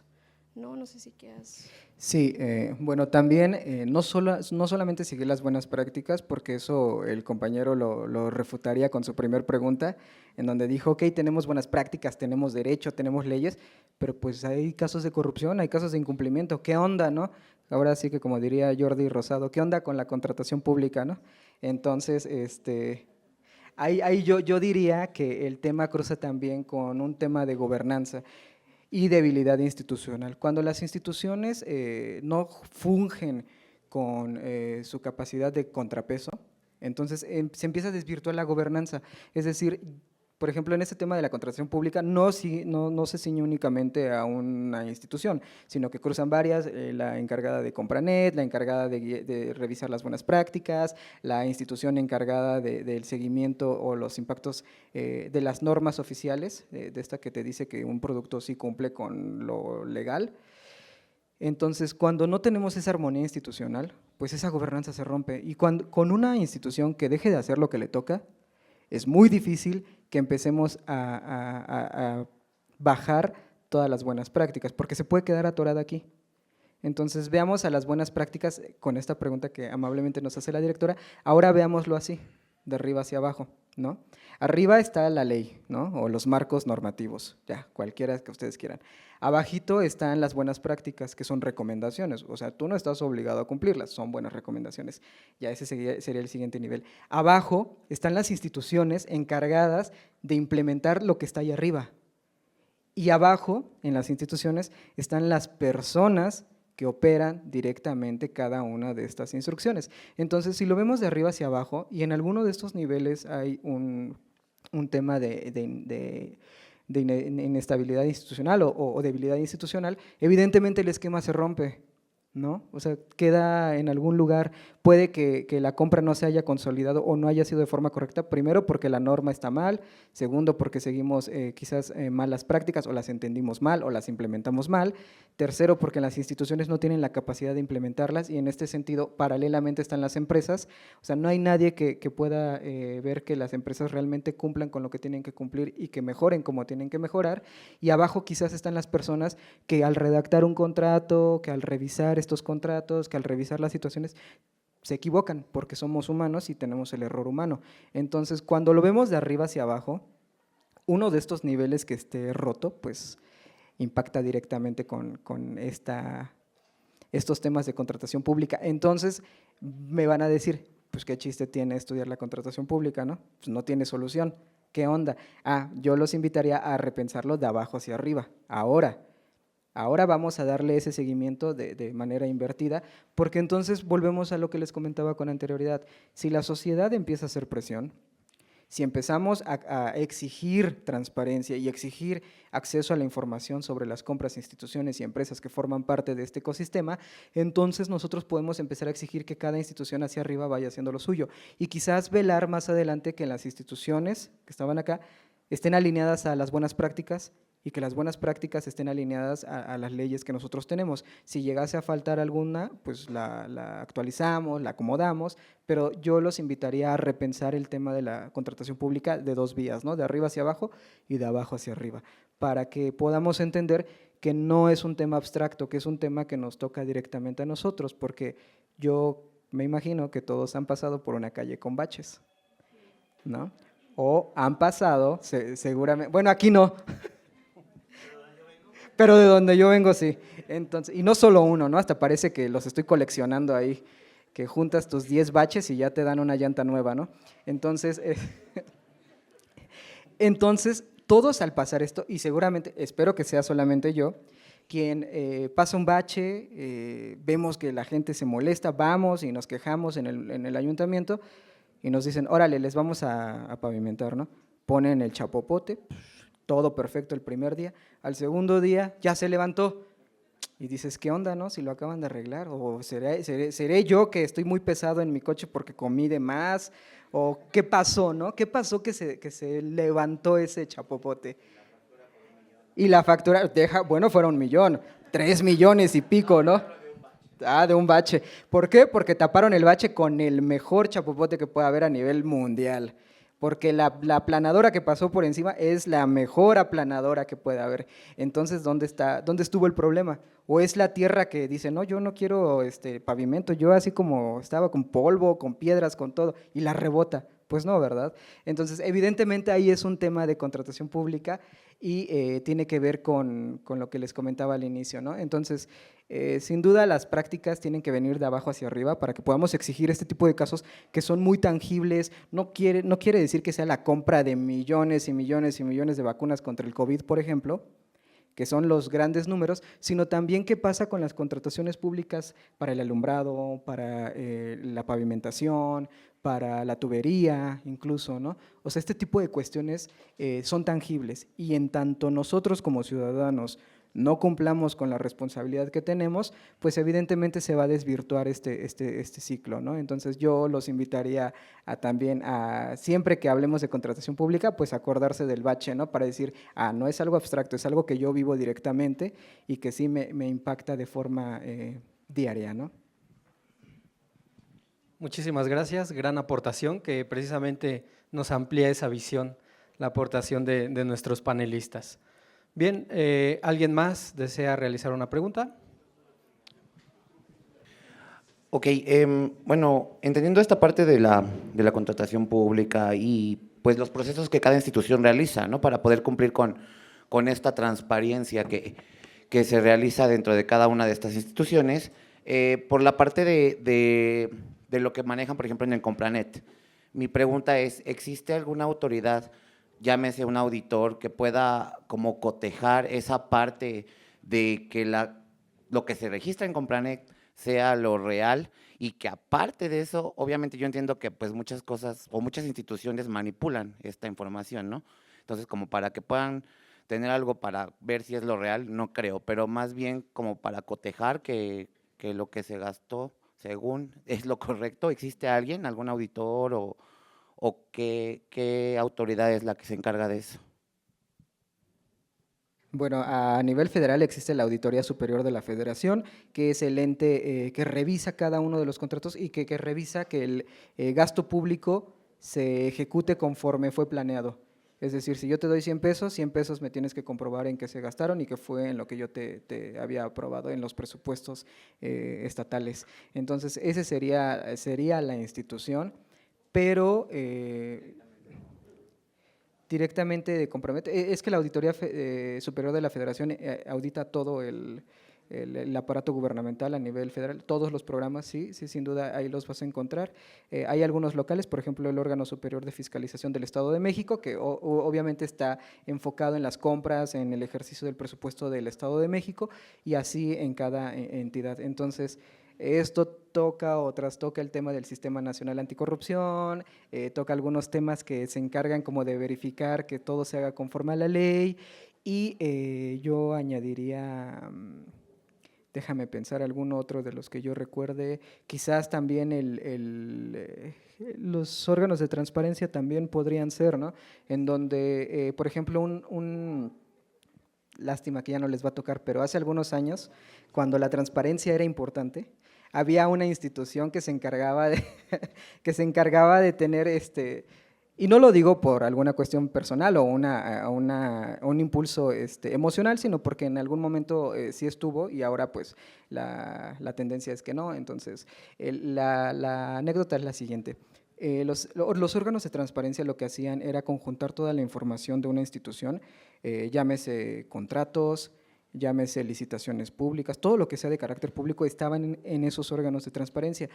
No sé si quieras… Sí, bueno, también no solamente seguir las buenas prácticas, porque eso el compañero lo refutaría con su primer pregunta, en donde dijo, ok, tenemos buenas prácticas, tenemos derecho, tenemos leyes, pero pues hay casos de corrupción, hay casos de incumplimiento, ¿qué onda, no? Ahora sí que como diría Jordi Rosado, ¿qué onda con la contratación pública, no? Entonces, ahí yo diría que el tema cruza también con un tema de gobernanza y debilidad institucional. Cuando las instituciones no fungen con su capacidad de contrapeso, entonces se empieza a desvirtuar la gobernanza. Es decir, por ejemplo, en este tema de la contratación pública no se ciñe únicamente a una institución, sino que cruzan varias, la encargada de Compranet, la encargada de revisar las buenas prácticas, la institución encargada del seguimiento o los impactos de las normas oficiales, de esta que te dice que un producto sí cumple con lo legal. Entonces, cuando no tenemos esa armonía institucional, pues esa gobernanza se rompe. Y con una institución que deje de hacer lo que le toca, es muy difícil que empecemos a bajar todas las buenas prácticas, porque se puede quedar atorada aquí. Entonces, veamos a las buenas prácticas con esta pregunta que amablemente nos hace la directora. Ahora veámoslo así, de arriba hacia abajo, ¿no? Arriba está la ley, ¿no? O los marcos normativos, ya, cualquiera que ustedes quieran. Abajito están las buenas prácticas, que son recomendaciones, o sea, tú no estás obligado a cumplirlas, son buenas recomendaciones. Ya ese sería el siguiente nivel. Abajo están las instituciones encargadas de implementar lo que está ahí arriba. Y abajo, en las instituciones, están las personas que operan directamente cada una de estas instrucciones. Entonces, si lo vemos de arriba hacia abajo, y en alguno de estos niveles hay un tema de inestabilidad institucional o debilidad institucional, evidentemente el esquema se rompe, ¿no? O sea, queda en algún lugar, puede que la compra no se haya consolidado o no haya sido de forma correcta, primero porque la norma está mal, segundo porque seguimos quizás malas prácticas o las entendimos mal o las implementamos mal, tercero porque las instituciones no tienen la capacidad de implementarlas y en este sentido paralelamente están las empresas, o sea, no hay nadie que pueda ver que las empresas realmente cumplan con lo que tienen que cumplir y que mejoren como tienen que mejorar, y abajo quizás están las personas que al redactar un contrato, que al revisar estos contratos, que al revisar las situaciones, se equivocan porque somos humanos y tenemos el error humano. Entonces, cuando lo vemos de arriba hacia abajo, uno de estos niveles que esté roto, pues impacta directamente con estos temas de contratación pública. Entonces, me van a decir, pues qué chiste tiene estudiar la contratación pública, ¿no? Pues no tiene solución. ¿Qué onda? Yo los invitaría a repensarlo de abajo hacia arriba, Ahora vamos a darle ese seguimiento de manera invertida, porque entonces volvemos a lo que les comentaba con anterioridad. Si la sociedad empieza a hacer presión, si empezamos a exigir transparencia y exigir acceso a la información sobre las compras, instituciones y empresas que forman parte de este ecosistema, entonces nosotros podemos empezar a exigir que cada institución hacia arriba vaya haciendo lo suyo y quizás velar más adelante que las instituciones que estaban acá estén alineadas a las buenas prácticas y que las buenas prácticas estén alineadas a las leyes que nosotros tenemos. Si llegase a faltar alguna, pues la actualizamos, la acomodamos, pero yo los invitaría a repensar el tema de la contratación pública de dos vías, ¿no? De arriba hacia abajo y de abajo hacia arriba, para que podamos entender que no es un tema abstracto, que es un tema que nos toca directamente a nosotros, porque yo me imagino que todos han pasado por una calle con baches, ¿no? O han pasado, seguramente, bueno, aquí no, pero de donde yo vengo sí. Entonces, y no solo uno, ¿no? Hasta parece que los estoy coleccionando ahí, que juntas tus 10 baches y ya te dan una llanta nueva, ¿no? Entonces, todos al pasar esto, y seguramente, espero que sea solamente yo, quien pasa un bache, vemos que la gente se molesta, vamos y nos quejamos en el ayuntamiento y nos dicen, órale, les vamos a pavimentar, ¿no? Ponen el chapopote, todo perfecto el primer día, al segundo día ya se levantó y dices, ¿qué onda, no? Si lo acaban de arreglar, o seré yo que estoy muy pesado en mi coche porque comí de más, o ¿qué pasó, no? ¿Qué pasó que se levantó ese chapopote? Y la factura, bueno, fueron 1 millón, 3 millones y pico, ¿no? De un bache. ¿Por qué? Porque taparon el bache con el mejor chapopote que pueda haber a nivel mundial. Porque la aplanadora que pasó por encima es la mejor aplanadora que puede haber. Entonces, ¿dónde estuvo el problema? ¿O es la tierra que dice, no, yo no quiero pavimento, yo así como estaba con polvo, con piedras, con todo, y la rebota? Pues no, ¿verdad? Entonces, evidentemente ahí es un tema de contratación pública y tiene que ver con lo que les comentaba al inicio, ¿no? Entonces, sin duda las prácticas tienen que venir de abajo hacia arriba para que podamos exigir este tipo de casos que son muy tangibles. No quiere decir que sea la compra de millones y millones y millones de vacunas contra el COVID, por ejemplo, que son los grandes números, sino también qué pasa con las contrataciones públicas para el alumbrado, para la pavimentación, para la tubería incluso, ¿no? O sea, este tipo de cuestiones son tangibles y en tanto nosotros como ciudadanos no cumplamos con la responsabilidad que tenemos, pues evidentemente se va a desvirtuar este ciclo, ¿no? Entonces yo los invitaría también a, siempre que hablemos de contratación pública, pues acordarse del bache, ¿no? Para decir, no es algo abstracto, es algo que yo vivo directamente y que sí me impacta de forma diaria, ¿no? Muchísimas gracias, gran aportación que precisamente nos amplía esa visión, la aportación de nuestros panelistas. Bien, ¿alguien más desea realizar una pregunta? Ok, bueno, entendiendo esta parte de la contratación pública y pues los procesos que cada institución realiza, ¿no? Para poder cumplir con esta transparencia que se realiza dentro de cada una de estas instituciones, por la parte de lo que manejan, por ejemplo, en el Compranet. Mi pregunta es, ¿existe alguna autoridad, llámese un auditor, que pueda como cotejar esa parte de que lo que se registra en Compranet sea lo real y que aparte de eso, obviamente yo entiendo que pues muchas cosas o muchas instituciones manipulan esta información, ¿no? Entonces, como para que puedan tener algo para ver si es lo real, no creo, pero más bien como para cotejar que lo que se gastó según es lo correcto. ¿Existe alguien, algún auditor o qué autoridad es la que se encarga de eso? Bueno, a nivel federal existe la Auditoría Superior de la Federación, que es el ente que revisa cada uno de los contratos y que revisa que el gasto público se ejecute conforme fue planeado. Es decir, si yo te doy 100 pesos me tienes que comprobar en qué se gastaron y qué fue en lo que yo te había aprobado en los presupuestos estatales. Entonces, ese sería la institución, pero directamente de compromete. Es que la Auditoría Superior de la Federación audita todo el aparato gubernamental a nivel federal, todos los programas, sí, sin duda ahí los vas a encontrar. Hay algunos locales, por ejemplo, el órgano superior de fiscalización del Estado de México, que obviamente está enfocado en las compras, en el ejercicio del presupuesto del Estado de México, y así en cada entidad. Entonces, esto toca o trastoca el tema del Sistema Nacional Anticorrupción, toca algunos temas que se encargan como de verificar que todo se haga conforme a la ley, y yo añadiría, déjame pensar algún otro de los que yo recuerde, quizás también los órganos de transparencia también podrían ser, ¿no? En donde, por ejemplo, lástima que ya no les va a tocar, pero hace algunos años, cuando la transparencia era importante, había una institución que se encargaba de tener, y no lo digo por alguna cuestión personal o un impulso emocional, sino porque en algún momento sí estuvo y ahora pues la tendencia es que no. Entonces, la anécdota es la siguiente. Los órganos de transparencia lo que hacían era conjuntar toda la información de una institución, llámese contratos, llámese licitaciones públicas, todo lo que sea de carácter público estaban en esos órganos de transparencia.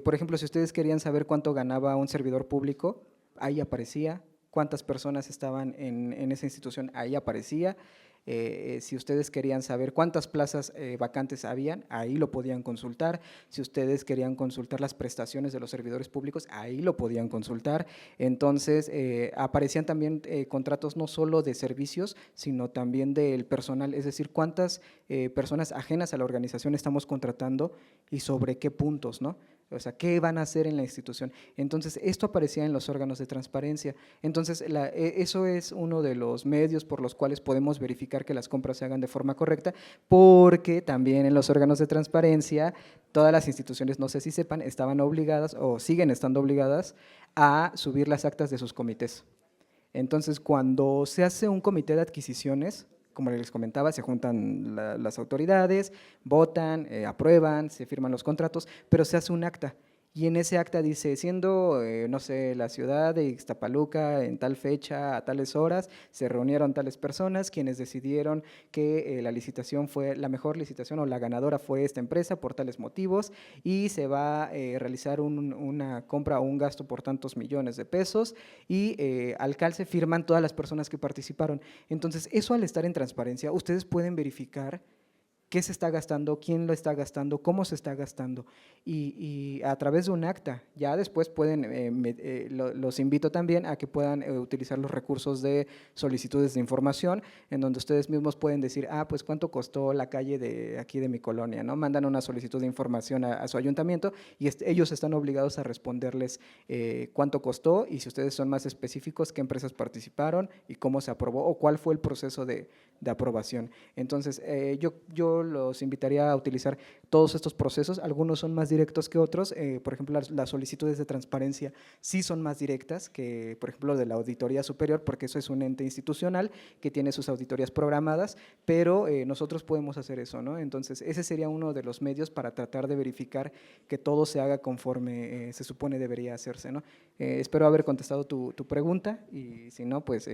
Por ejemplo, si ustedes querían saber cuánto ganaba un servidor público, ahí aparecía, cuántas personas estaban en esa institución, ahí aparecía. Si ustedes querían saber cuántas plazas vacantes habían, ahí lo podían consultar. Si ustedes querían consultar las prestaciones de los servidores públicos, ahí lo podían consultar. Entonces, aparecían también contratos no solo de servicios, sino también del personal, es decir, cuántas personas ajenas a la organización estamos contratando y sobre qué puntos, ¿no? O sea, ¿qué van a hacer en la institución? Entonces, esto aparecía en los órganos de transparencia. Entonces, eso es uno de los medios por los cuales podemos verificar que las compras se hagan de forma correcta, porque también en los órganos de transparencia, todas las instituciones, no sé si sepan, estaban obligadas o siguen estando obligadas a subir las actas de sus comités. Entonces, cuando se hace un comité de adquisiciones, como les comentaba, se juntan las autoridades, votan, aprueban, se firman los contratos, pero se hace un acta. Y en ese acta dice, siendo, no sé, la ciudad de Ixtapaluca en tal fecha, a tales horas, se reunieron tales personas quienes decidieron que la licitación fue la mejor licitación o la ganadora fue esta empresa por tales motivos y se va a realizar una compra o un gasto por tantos millones de pesos y al calce firman todas las personas que participaron. Entonces, eso al estar en transparencia, ustedes pueden verificar qué se está gastando, quién lo está gastando, cómo se está gastando y a través de un acta. Ya después pueden, los invito también a que puedan utilizar los recursos de solicitudes de información en donde ustedes mismos pueden decir, pues cuánto costó la calle de aquí de mi colonia, ¿no? Mandan una solicitud de información a su ayuntamiento y ellos están obligados a responderles cuánto costó y si ustedes son más específicos, qué empresas participaron y cómo se aprobó o cuál fue el proceso de aprobación. Entonces, yo los invitaría a utilizar todos estos procesos. Algunos son más directos que otros. Por ejemplo, las solicitudes de transparencia sí son más directas que, por ejemplo, de la Auditoría Superior, porque eso es un ente institucional que tiene sus auditorías programadas, pero nosotros podemos hacer eso, ¿no? Entonces, ese sería uno de los medios para tratar de verificar que todo se haga conforme se supone debería hacerse, ¿no? Espero haber contestado tu pregunta y si no, pues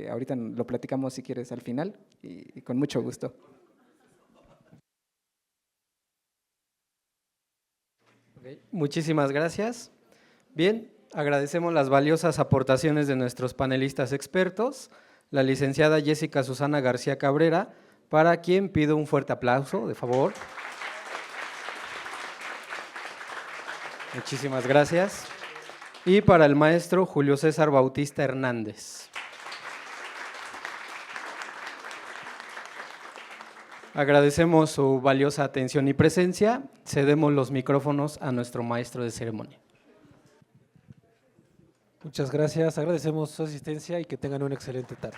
ahorita lo platicamos si quieres al final y con mucho gusto. Ok, muchísimas gracias. Bien, agradecemos las valiosas aportaciones de nuestros panelistas expertos, la licenciada Jessica Susana García Cabrera, para quien pido un fuerte aplauso, de favor. Muchísimas gracias. Y para el maestro Julio César Bautista Hernández. Agradecemos su valiosa atención y presencia. Cedemos los micrófonos a nuestro maestro de ceremonia. Muchas gracias, agradecemos su asistencia y que tengan una excelente tarde.